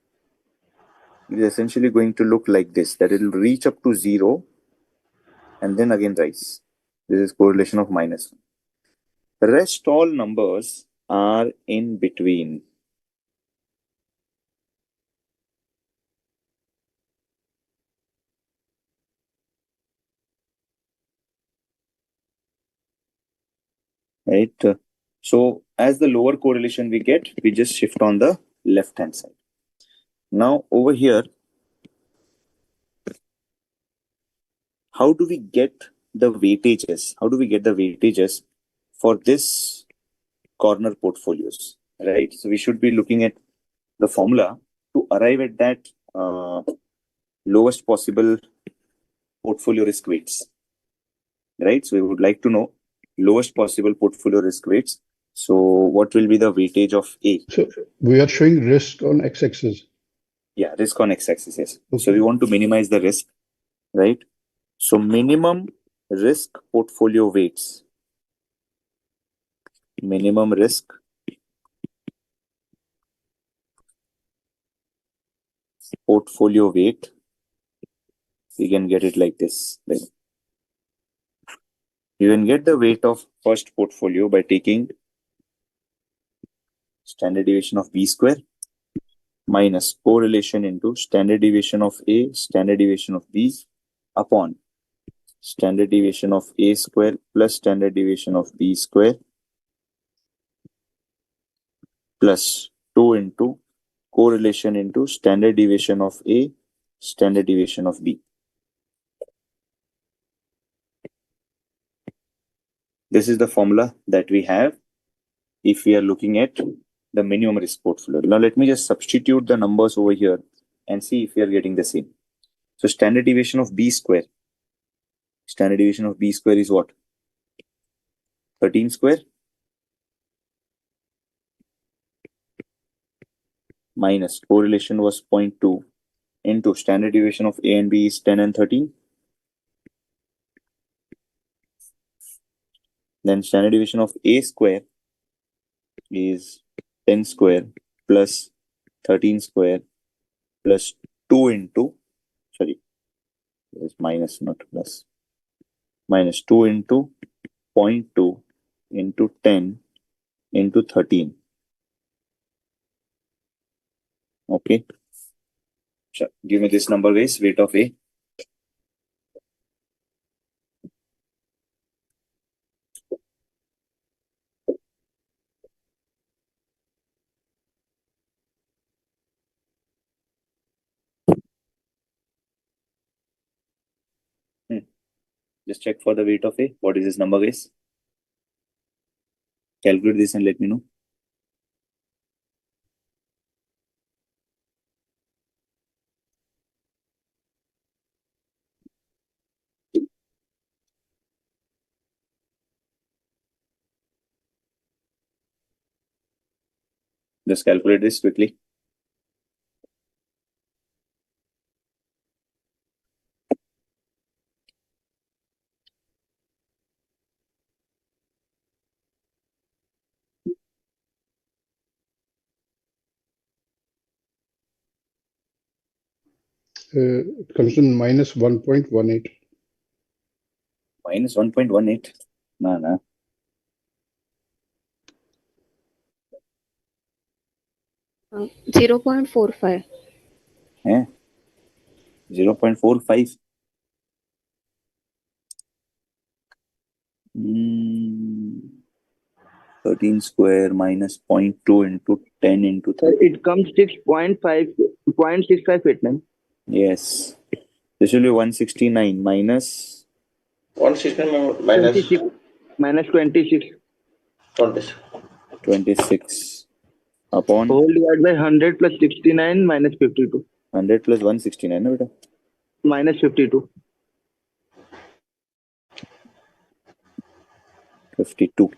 it is essentially going to look like this, that it will reach up to 0 and then again rise. This is correlation of -1. The rest all numbers are in between. Right? So as the lower correlation we get, we just shift on the left hand side. Now over here, how do we get the weightages? How do we get the weightages for this corner portfolios? Right? So we should be looking at the formula to arrive at that lowest possible portfolio risk weights. Right? So we would like to know lowest possible portfolio risk weights. So what will be the weightage of A? So we are showing risk on x-axis. Yeah, risk on x-axis, yes. Okay. So we want to minimize the risk, right? So minimum risk portfolio weights. Minimum risk portfolio weight. We can get it like this. Right? You can get the weight of first portfolio by taking standard deviation of B square minus correlation into standard deviation of A, standard deviation of B upon standard deviation of A square plus standard deviation of B square plus 2 into correlation into standard deviation of A, standard deviation of B. This is the formula that we have if we are looking at the minimum risk portfolio. Now let me just substitute the numbers over here and see if we are getting the same. So standard deviation of B square. Standard deviation of B square is what? 13 square minus correlation was 0.2 into standard deviation of A and B is 10 and 13. Then standard deviation of A square is 10 square plus 13 square plus 2 into, sorry, it's minus not plus, minus 2 into 0.2 into 10 into 13. Okay. Sure. Give me this number guys, weight of A. Just check for the weight of A. What is this number guys? Calculate this and let me know. Just calculate this quickly. It comes to minus 1.18. Minus 1.18. Nah. 0.45. Yeah. 0.45. 13 square minus 0.2 into 10 into 30. It comes 0.6589. Yes. This will be 169 minus 169 minus 26. Minus 26. 26 upon Whole divided by 100 plus 69 minus 52. 100 plus 169. No, beta? Minus 52. 52.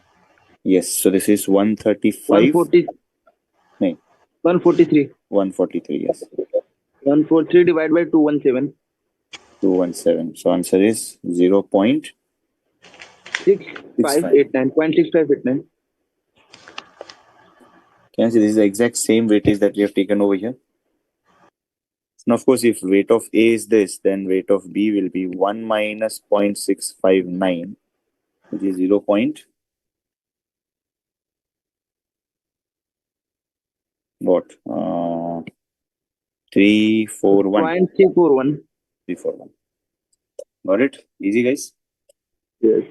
Yes. So this is 135. 140. No, 143. 143. Yes. 143 divided by 217. 217. So answer is 0.6589. 0.6589. Can you see this is the exact same weightage that we have taken over here? Now, of course, if weight of A is this, then weight of B will be 1 minus 0.659, which is 0. What? 341. 0.341. 341. Got it? Easy, guys? Yes.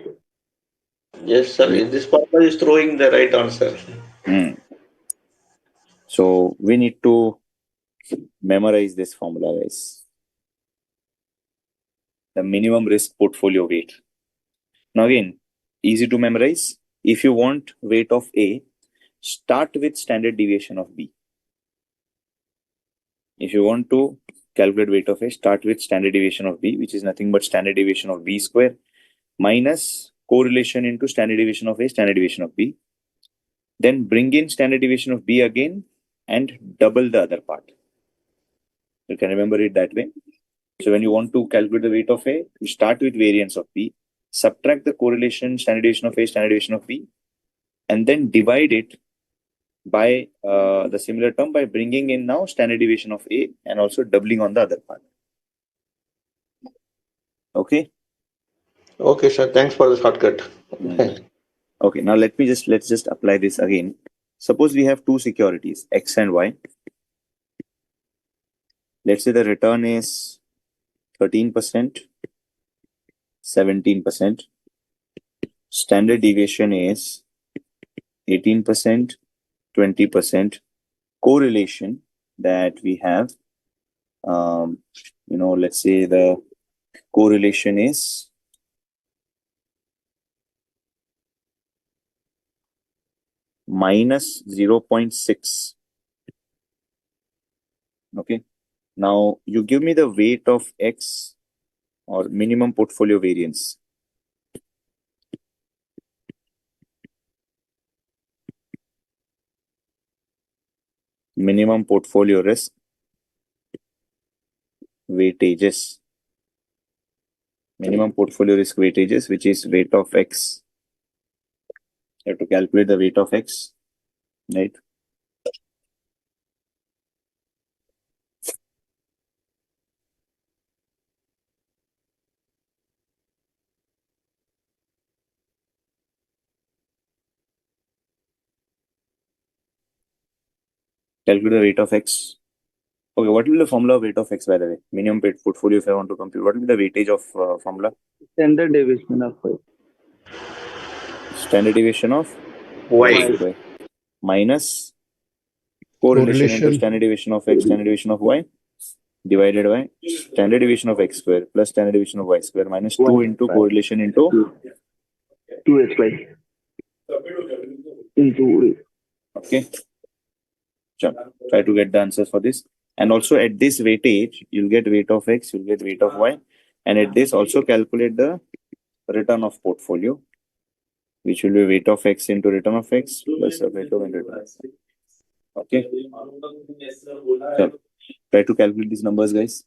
Yes, sir. This formula is throwing the right answer. So we need to memorize this formula, guys. The minimum risk portfolio weight. Now again, easy to memorize. If you want weight of A, start with standard deviation of B. If you want to calculate weight of A, start with standard deviation of B, which is nothing but standard deviation of B square minus correlation into standard deviation of A, standard deviation of B. Then bring in standard deviation of B again and double the other part. You can remember it that way. So when you want to calculate the weight of A, you start with variance of B, subtract the correlation, standard deviation of A, standard deviation of B, and then divide it by the similar term by bringing in now standard deviation of A and also doubling on the other part. Okay. Okay, sir. Thanks for the shortcut. Okay. Now let's just apply this again. Suppose we have two securities, X and Y. let's say the return is 13%, 17%. Standard deviation is 18%, 20%. Correlation that we have, let's say the correlation is minus 0.6. Okay. Now you give me the weight of X or minimum portfolio variance. Minimum portfolio risk weightages. Minimum portfolio risk weightages, which is weight of X. You have to calculate the weight of X, right? Calculate the weight of X. Okay, what will be the formula of weight of X, by the way? Minimum paid portfolio, if I want to compute, what will be the weightage of formula? Standard deviation of Standard deviation of Y. square minus correlation into Correlation. standard deviation of X, standard deviation of Y, divided by standard deviation of X square plus standard deviation of Y square minus 2 into correlation into 2xy into okay. Try to get the answers for this. And also at this weightage, you'll get weight of X, you'll get weight of Y. And at this also calculate the return of portfolio, which will be weight of X into return of X plus the weight of return. Okay. So, try to calculate these numbers, guys.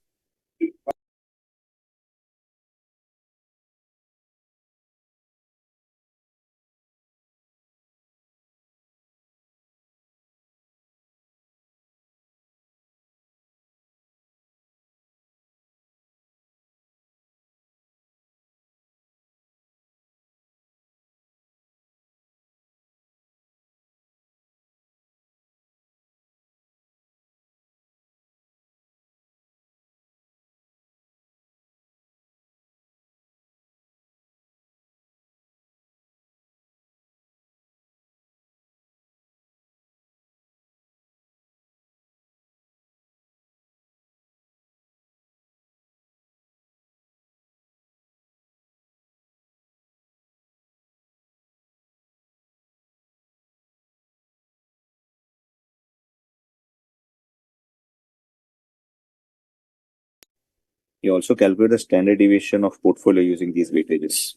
You also calculate the standard deviation of portfolio using these weightages.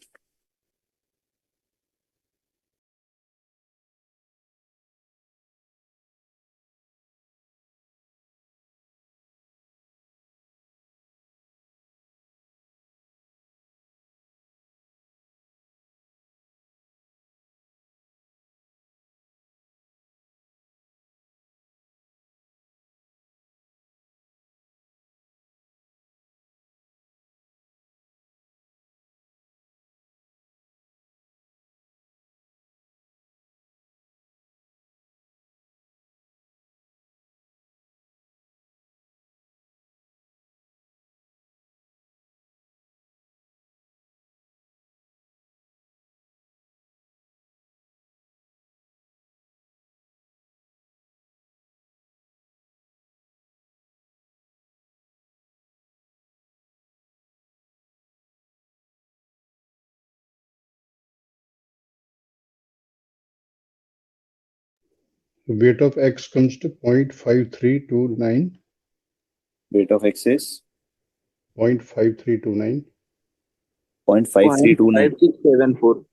Weight of X comes to 0.5329. Weight of X is 0.5329. 0.5329. 0.5674.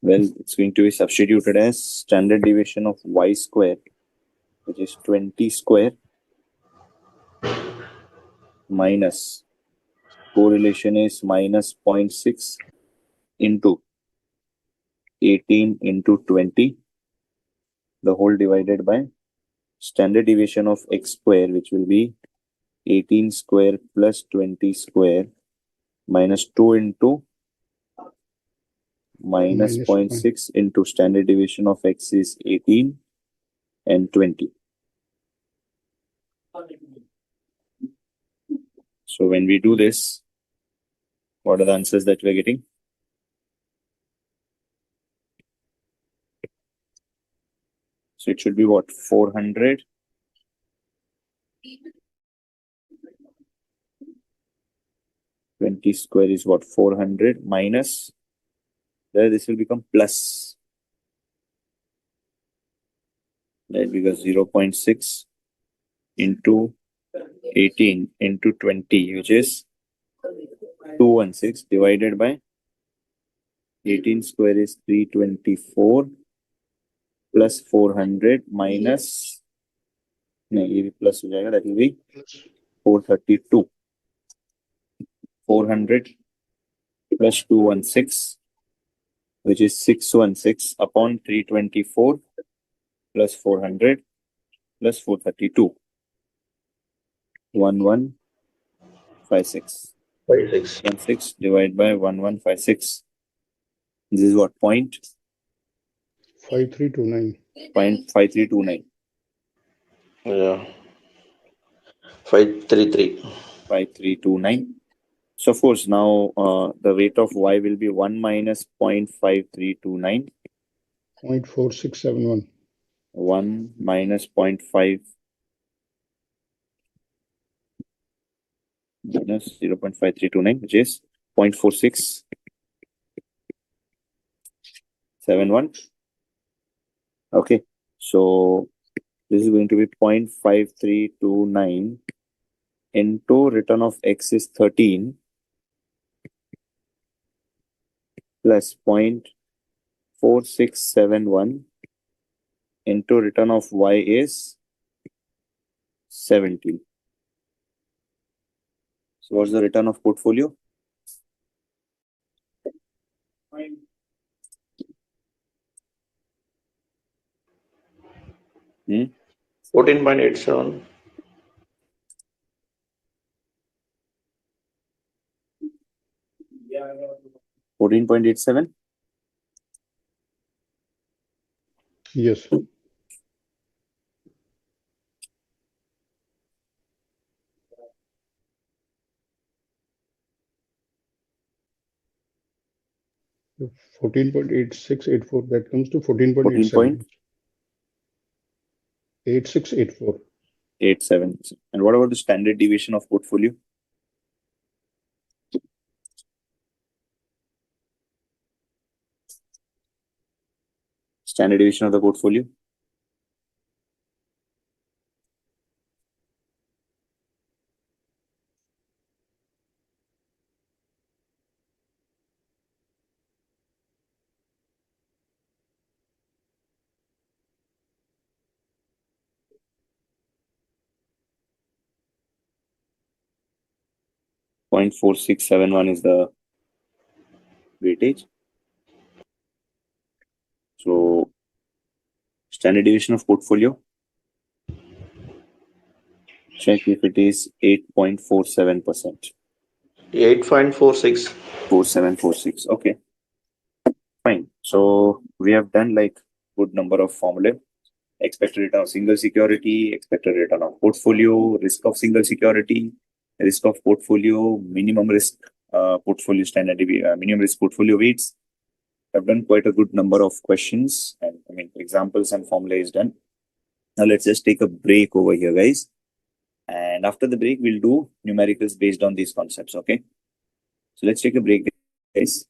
Well, it's going to be substituted as standard deviation of Y square, which is 20 square minus correlation is minus 0.6 into 18 into 20, the whole divided by standard deviation of X square, which will be 18 square plus 20 square minus 2 into minus Minus 0.6 into standard deviation of X is 18 and 20. So when we do this, what are the answers that we're getting? So it should be what? 400 20 square is what? 400 minus, there this will become plus, right? Because 0.6 into 18 into 20, which is 216, divided by 18 square is 324 plus 400 minus, no, ये भी plus हो जाएगा, that will be 432. 400 plus 216, which is 616 upon 324 plus 400 plus 432. 1156. 56. 16 divided by 1156. This is what? 5329. 0.5329. Yeah. 533. 5329. So of course now the rate of y will be 1 minus 0.5329. 0.4671. 1 minus 0.5 minus 0.5329, which is 0.4671. Okay, so this is going to be 0.5329 into return of x is 13 plus 0.4671 into return of y is 17. So what's the return of portfolio? Hmm? 14.87. 14.87. Yes. So 14.8684, that comes to 14.87. 8684. 87. And what about the standard deviation of portfolio? Standard deviation of the portfolio? .4671 is the weightage. So standard deviation of portfolio, check if it is 8.47%. 8.46. 4746. Okay, fine. So we have done like good number of formulae. Expected return of single security, expected return of portfolio, risk of single security, risk of portfolio, minimum risk portfolio standard, minimum risk portfolio weights. I've done quite a good number of questions, and I mean examples and formula is done. Now let's just take a break over here, guys. And after the break, we'll do numericals based on these concepts. Okay. So let's take a break, guys.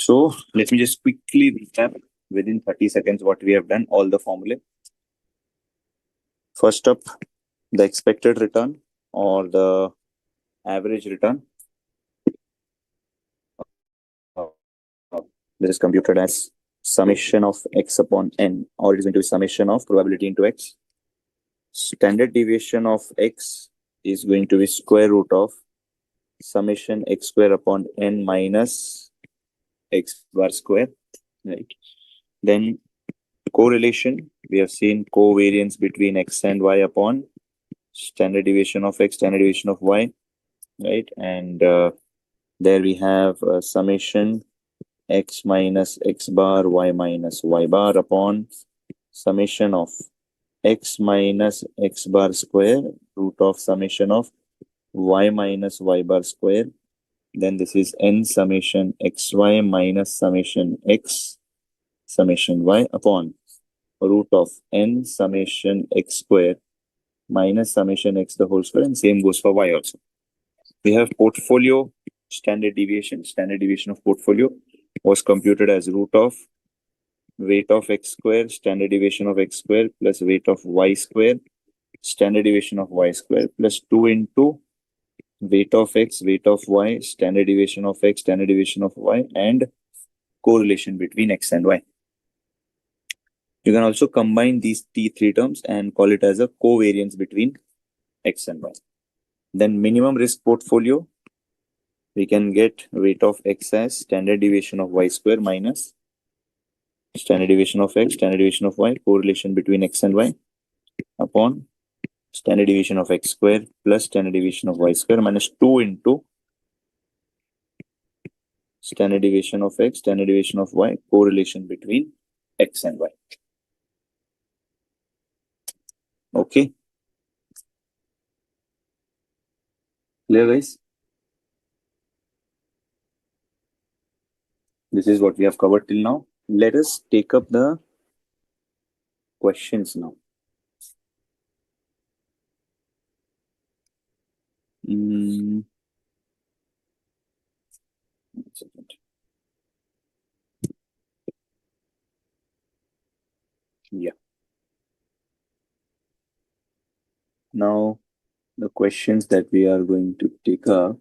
So let me just quickly recap within 30 seconds what we have done, all the formulae. First up, the expected return or the average return. This is computed as summation of x upon n, or it is going to be summation of probability into x. Standard deviation of x is going to be square root of summation x square upon n minus x bar square, right? Then correlation, we have seen covariance between x and y upon standard deviation of x, standard deviation of y, right? And there we have summation x minus x bar, y minus y bar upon summation of x minus x bar square, root of summation of y minus y bar square. Then this is n summation xy minus summation x summation y upon root of n summation x square minus summation x the whole square, and same goes for y also. We have portfolio standard deviation. Standard deviation of portfolio was computed as root of weight of x square, standard deviation of x square plus weight of y square, standard deviation of y square plus 2 into weight of x, weight of y, standard deviation of x, standard deviation of y, and correlation between x and y. You can also combine these three terms and call it as a covariance between x and y. Then minimum risk portfolio, we can get weight of x as standard deviation of y square minus standard deviation of x, standard deviation of y, correlation between x and y upon standard deviation of x square plus standard deviation of y square minus 2 into standard deviation of x, standard deviation of y, correlation between x and y. Okay. Clear, guys? This is what we have covered till now. Let us take up the questions now. One second. Yeah. Now, the questions that we are going to take up.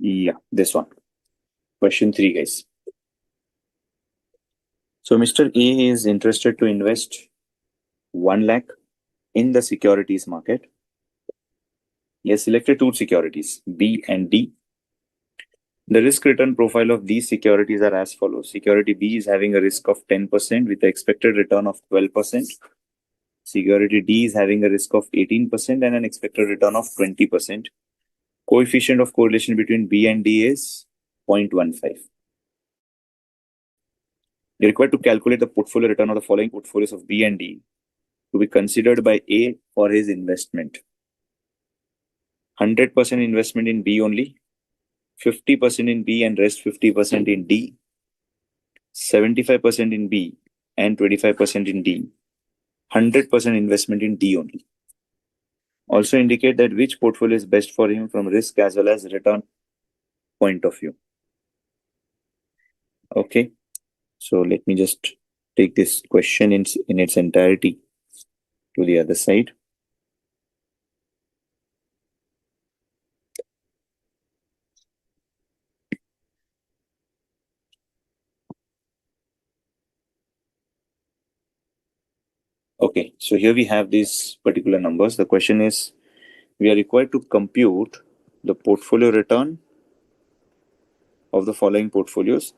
Yeah, this one. Question 3, guys. So, Mr. A is interested to invest 1 lakh in the securities market. He has selected 2 securities, B and D. The risk return profile of these securities are as follows. Security B is having a risk of 10% with the expected return of 12%. Security D is having a risk of 18% and an expected return of 20%. Coefficient of correlation between B and D is 0.15. You're required to calculate the portfolio return of the following portfolios of B and D to be considered by A for his investment. 100% investment in B only, 50% in B and rest 50% in D, 75% in B and 25% in D, 100% investment in D only. Also indicate that which portfolio is best for him from risk as well as return point of view. Okay, so let me just take this question in its entirety to the other side. Okay, so here we have these particular numbers. The question is, we are required to compute the portfolio return of the following portfolios,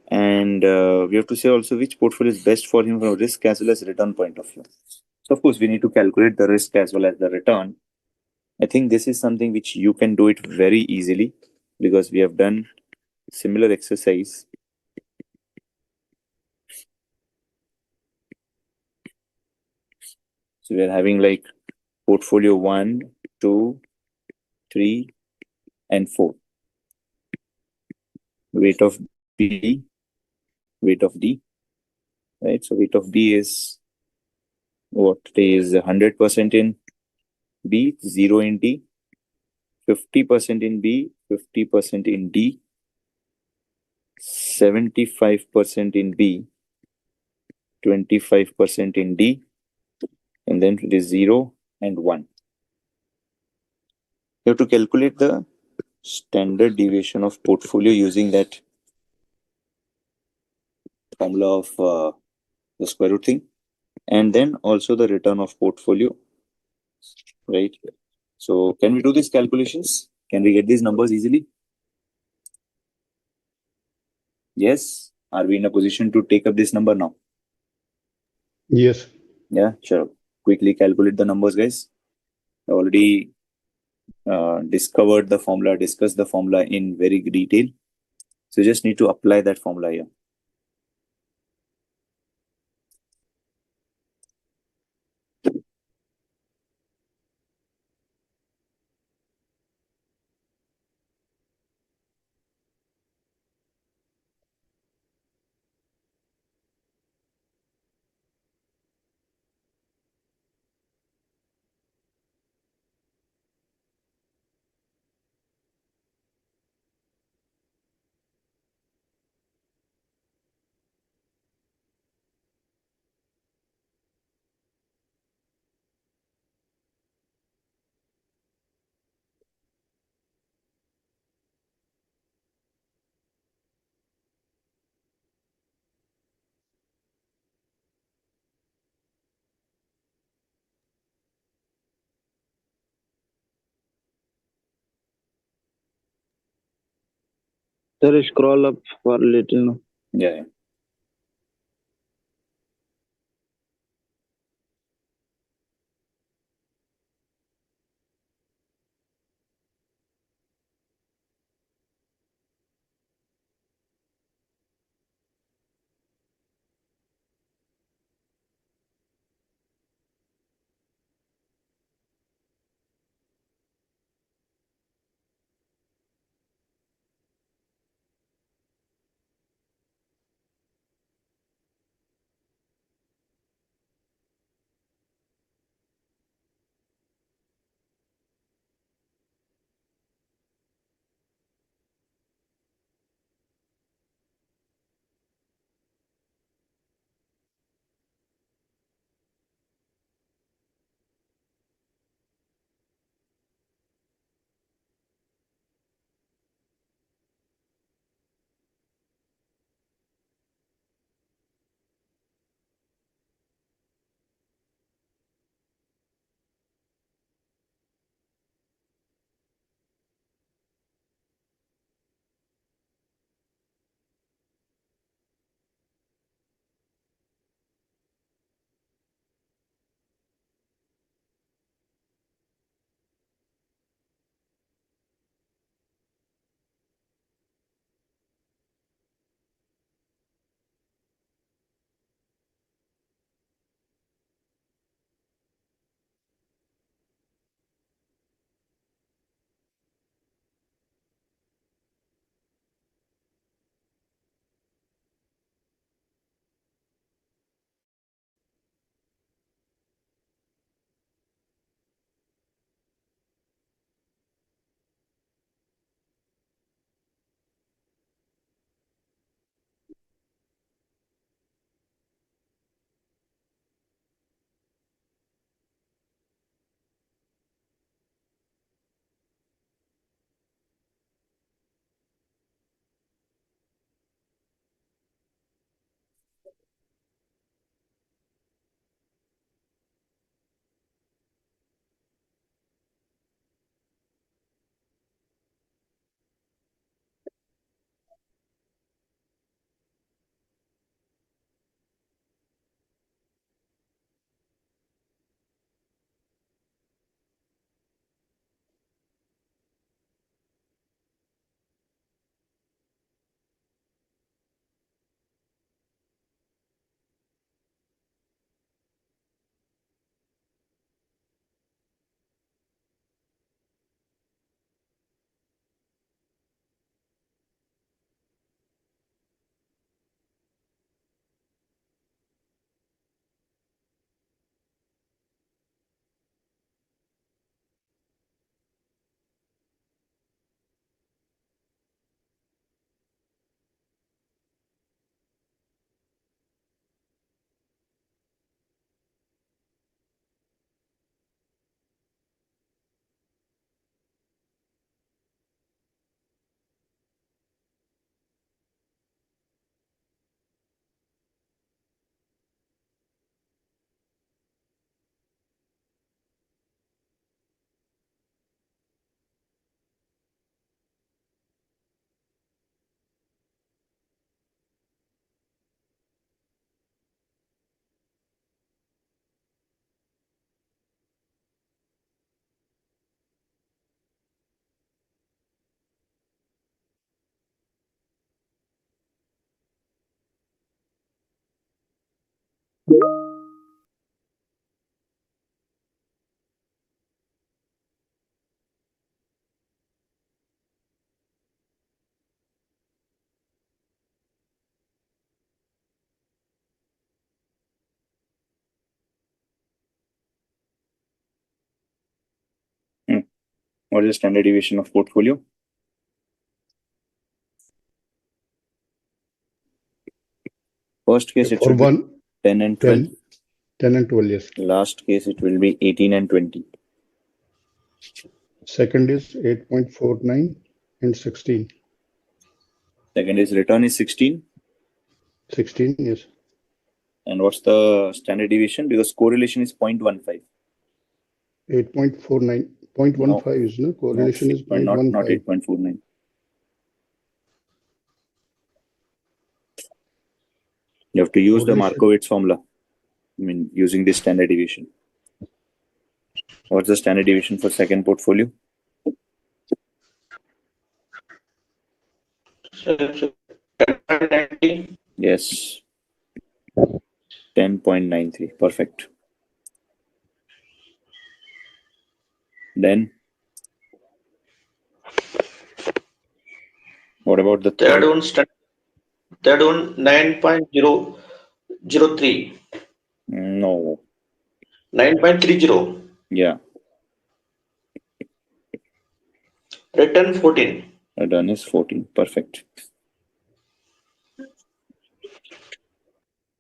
and we have to say also which portfolio is best for him from risk as well as return point of view. So of course, we need to calculate the risk as well as the return. I think this is something which you can do it very easily because we have done similar exercise. So we are having like portfolio 1, 2, 3, and 4. Weight of B, weight of D, right? So weight of B is what? It is 100% in B, 0 in D, 50% in B, 50% in D, 75% in B, 25% in D, and then it is 0 and 1. You have to calculate the standard deviation of portfolio using that formula of the square root thing, and then also the return of portfolio, right? So can we do these calculations? Can we get these numbers easily? Yes. Are we in a position to take up this number now? Yes. Yeah, sure. Quickly calculate the numbers, guys. I already discovered the formula, discussed the formula in very detail. So you just need to apply that formula here. Sir, scroll up for a little. No? Yeah. What is the standard deviation of portfolio? First case, it For should be one, 10 and 12. 10 and 12, yes. Last case, it will be 18 and 20. Second is 8.49 and 16. Second is return is 16. 16, yes. And what's the standard deviation? Because correlation is 0.15. 8.49, 0.15 is no correlation is Not 0.15. 8.49. You have to use the Correlation. Markowitz formula. I mean, using this standard deviation. What's the standard deviation for second portfolio? Yes. 10.93. Perfect. Then, what about the Third third? one, 9.003. No. 9.30. Yeah. Return 14. Return is 14. Perfect.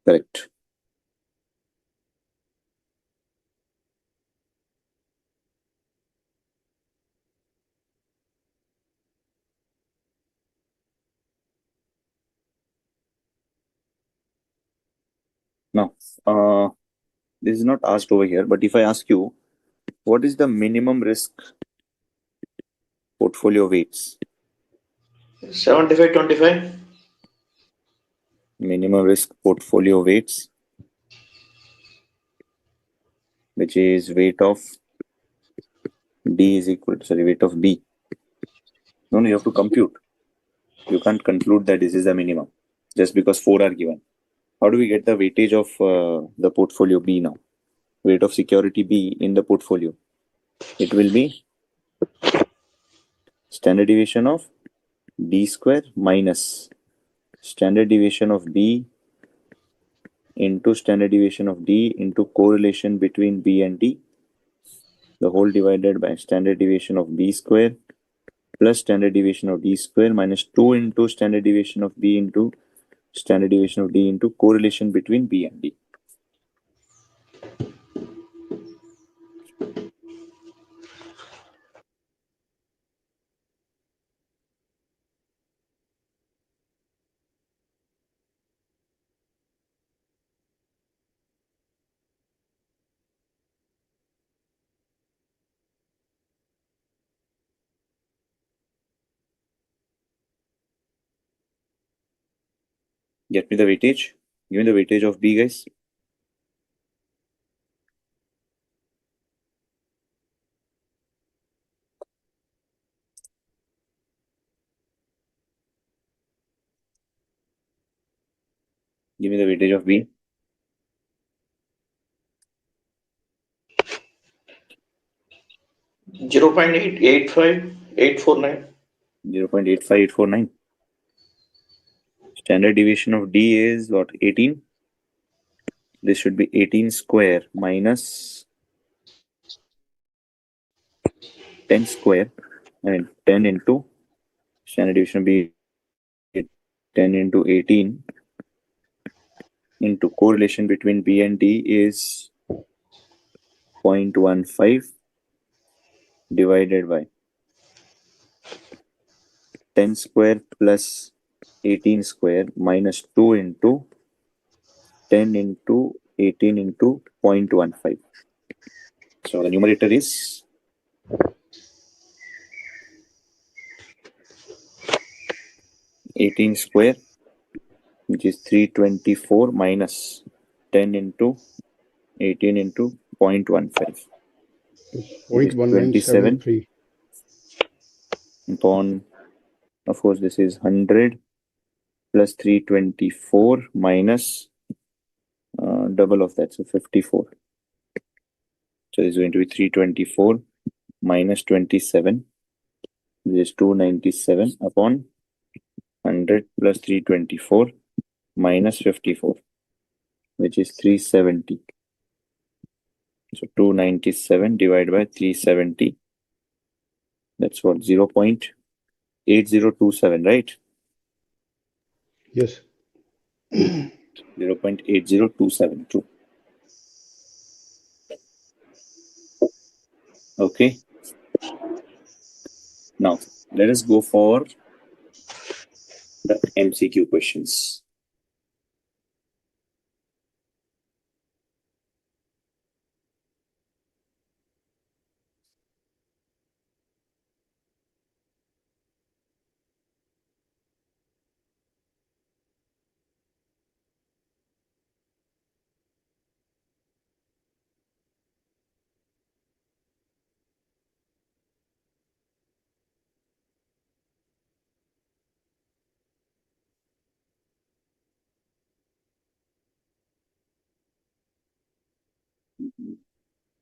Correct. Now, this is not asked over here, but if I ask you, what is the minimum risk portfolio weights? 75-25. Minimum risk portfolio weights, which is weight of D is equal to, weight of B. No, you have to compute. You can't conclude that this is the minimum just because 4 are given. How do we get the weightage of the portfolio B now? Weight of security B in the portfolio. It will be standard deviation of D square minus standard deviation of B into standard deviation of D into correlation between B and D, the whole divided by standard deviation of B square plus standard deviation of D square minus 2 into standard deviation of B into standard deviation of D into correlation between B and D. Get me the weightage. Give me the weightage of B, guys. Give me the weightage of B. 0.885849. 0.85849. Standard deviation of D is what? 18. This should be 18 square minus 10 square. I mean 10 into standard deviation of B 10 into 18 into correlation between B and D is 0.15 divided by 10 square plus 18 square minus 2 into 10 into 18 into 0.15. So the numerator is 18 square, which is 324 minus 10 into 18 into 0.15. Which is 0.1973. Upon, of course, this is 100 plus 324 minus double of that, so 54. So this is going to be 324 minus 27, which is 297 upon 100 plus 324 minus 54, which is 370. So 297 divided by 370 That's what, 0.8027, right? Yes. 0.8027. True. Okay. Now, let us go for the MCQ questions.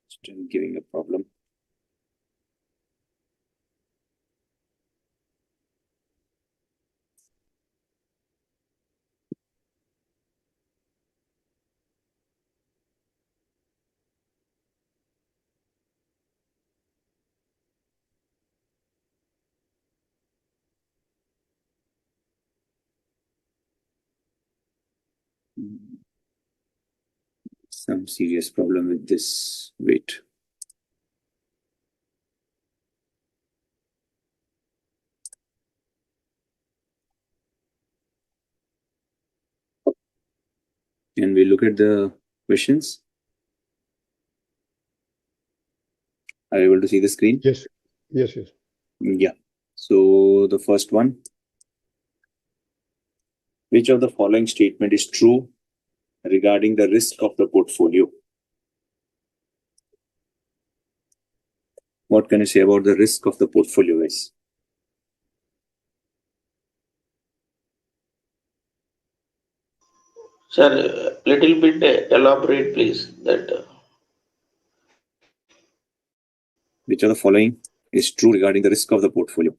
Still giving a problem. Some serious problem with this. Wait. Can we look at the questions? Are you able to see the screen? Yes. Yes. Yes. Yeah. So the first one. Which of the following statement is true regarding the risk of the portfolio? What can you say about the risk of the portfolio, guys? Sir, little bit elaborate, please. That Which of the following is true regarding the risk of the portfolio?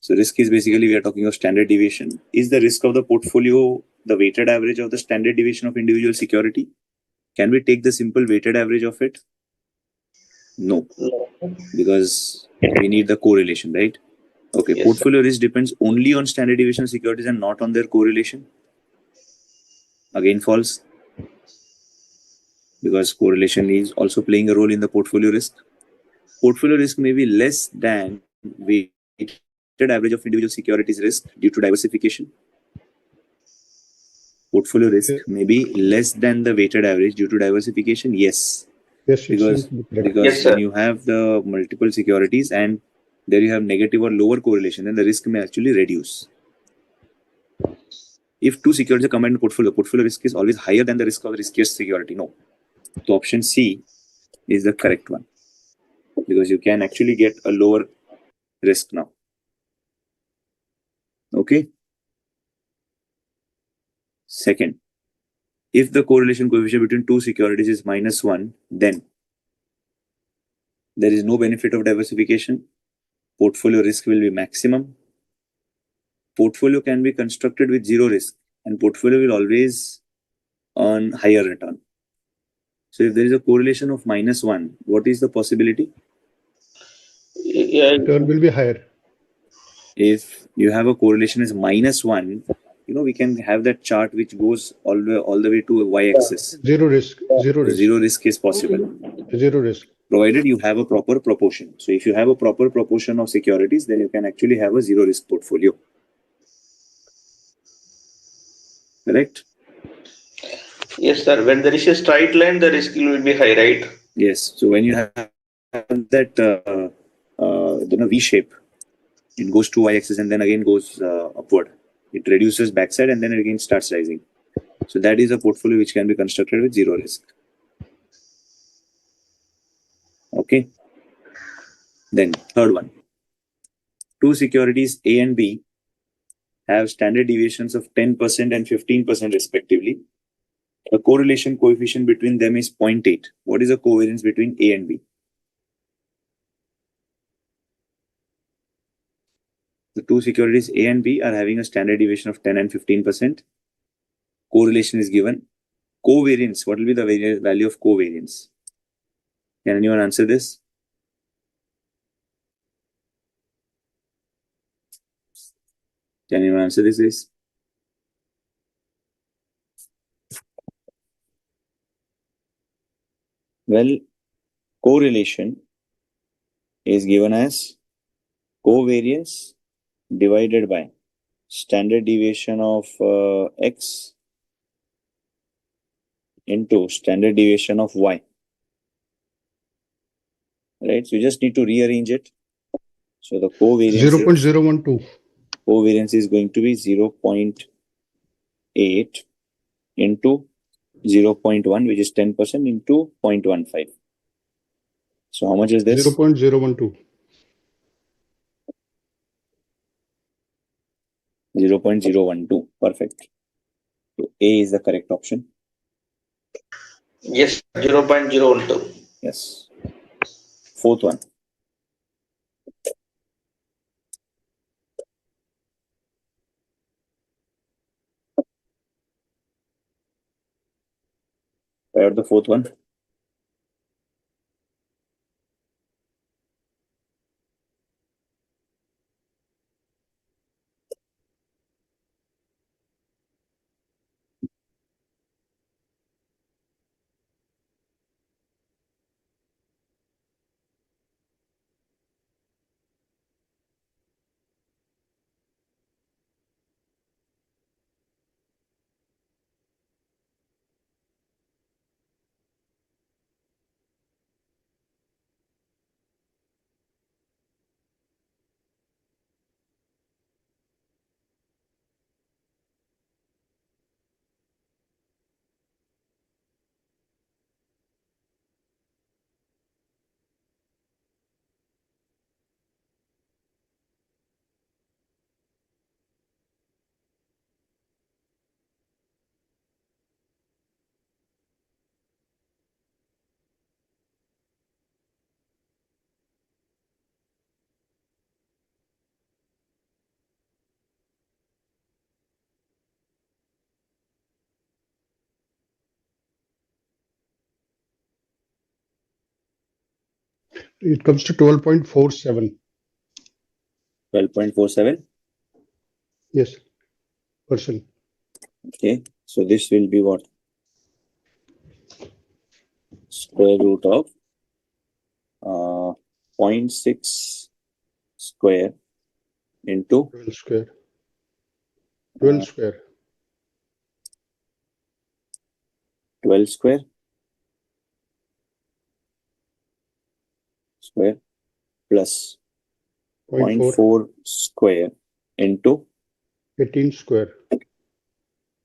So risk is basically, we are talking of standard deviation. Is the risk of the portfolio the weighted average of the standard deviation of individual security? Can we take the simple weighted average of it? No, because we need the correlation, right? Okay, yes, portfolio risk depends only on standard deviation of securities and not on their correlation. Again, false, because correlation is also playing a role in the portfolio risk. Portfolio risk may be less than weighted average of individual securities risk due to diversification. Portfolio risk may be less than the weighted average due to diversification. Yes. Yes. Because Yes, sir. when you have the multiple securities and there you have negative or lower correlation, then the risk may actually reduce. If two securities are combined in portfolio risk is always higher than the risk of the riskiest security. No. So option C is the correct one, because you can actually get a lower risk now. Okay. Second, if the correlation coefficient between two securities is -1, then there is no benefit of diversification. Portfolio risk will be maximum. Portfolio can be constructed with zero risk, and portfolio will always earn higher return. So if there is a correlation of -1, what is the possibility? Yeah, Return will be higher. If you have a correlation is -1, we can have that chart which goes all the way to a y-axis. Zero risk. Zero risk. Zero risk is possible, Zero risk. provided you have a proper proportion. So if you have a proper proportion of securities, then you can actually have a zero risk portfolio. Correct? yes, sir. When there is a straight line, the risk will be high, right? Yes. So when you have that V shape, it goes to y-axis and then again goes upward. It reduces backside and then it again starts rising. So that is a portfolio which can be constructed with zero risk. Okay. Then third one. Two securities A and B have standard deviations of 10% and 15% respectively. The correlation coefficient between them is 0.8. What is the covariance between A and B? The two securities A and B are having a standard deviation of 10 and 15%. Correlation is given. Covariance, what will be the value of covariance? Can anyone answer this? Can anyone answer this, please? Well, correlation is given as covariance divided by standard deviation of x into standard deviation of y. Right? So you just need to rearrange it. So the covariance 0.012. Covariance is going to be 0.8 into 0.1, which is 10% into 0.15. So how much is this? 0.012. 0.012. Perfect. So A is the correct option. Yes, 0.012. Yes. Fourth one. Where the fourth one? It comes to 12.47. 12.47. Yes, percent. Okay. So this will be what? Square root of 0.6 square into 12 square. 12 square. 12 square plus 0.4 square into 18 square.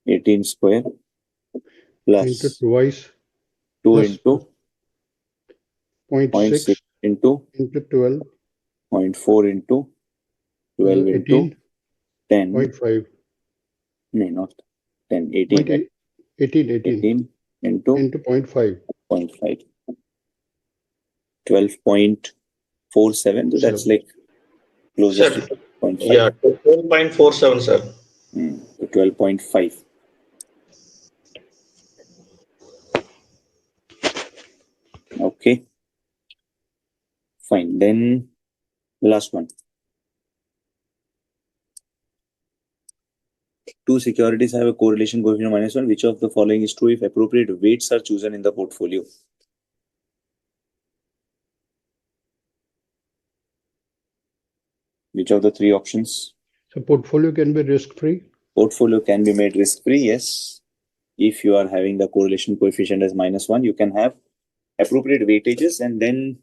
18 square plus Into twice. 2 plus into 0.6 into 12. 0.4 into 12 into 18. 10. 0.5. No, not 10. 18. Right? 18 into 0.5. 0.5. 12.47. So that's like closest Sir, to 0.5. yeah, 12.47, sir. So 12.5. Okay. Fine. Then last one. Two securities have a correlation coefficient of -1. Which of the following is true if appropriate weights are chosen in the portfolio? Which of the three options? So portfolio can be risk-free. Portfolio can be made risk-free, yes. If you are having the correlation coefficient as -1, you can have appropriate weightages and then,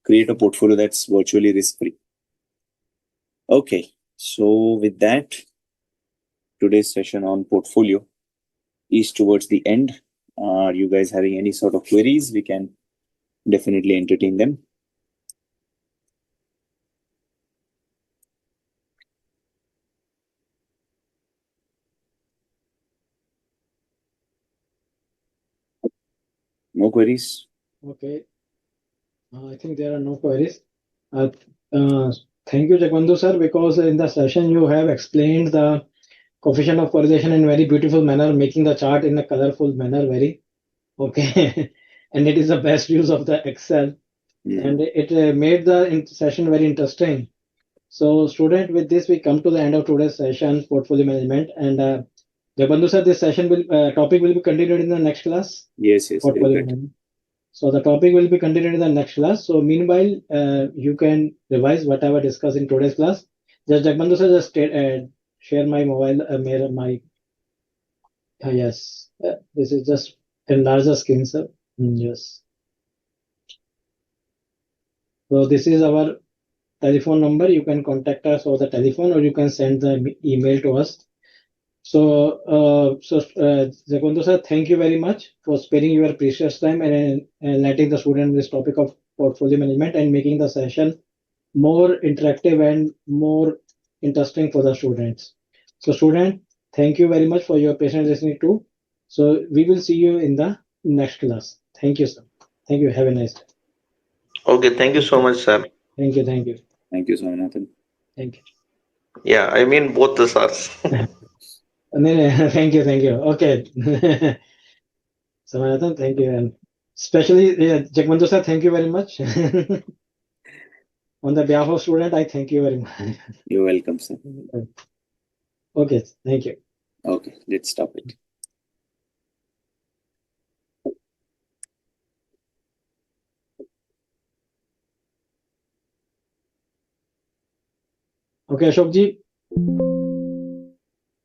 create a portfolio that's virtually risk-free. Okay. So with that, today's session on portfolio is towards the end. Are you guys having any sort of queries? We can definitely entertain them. No queries? Okay. I think there are no queries. Thank you, Jagvandu sir, because in the session you have explained the coefficient of correlation in very beautiful manner, making the chart in a colorful manner. Very okay, and it is the best use of the Excel, and it made the session very interesting. So, student, with this we come to the end of today's session, portfolio management, and Jagbandu sir, this session will topic will be continued in the next class. Yes, very Portfolio good. management. So the topic will be continued in the next class. So meanwhile, you can revise whatever discussed in today's class. Just Jagbandu sir, just share my mobile, yes, this is just enlarge the screen, sir. Yes. So this is our telephone number. You can contact us over the telephone, or you can send the email to us. So, Jagbandu sir, thank you very much for sparing your precious time and letting the student this topic of portfolio management and making the session more interactive and more interesting for the students. So, student, thank you very much for your patient listening too. So, we will see you in the next class. Thank you, sir. Thank you. Have a nice day. Okay, thank you so much, sir. Thank you. Thank you. Thank you, Swaminathan. Thank you. Yeah, I mean both the stars. Thank you. Thank you. Okay. Samanathan, thank you. And especially, Jagbandu sir, thank you very much. On the behalf of student, I thank you very much. You're welcome, sir. Okay, thank you. Okay, let's stop it. Okay Ashok ji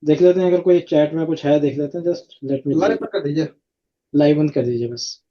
देख लेते हैं अगर कोई chat में कुछ है देख लेते हैं जस्ट लेट मी हमारे पर कर दीजिए लाइव बंद कर दीजिए बस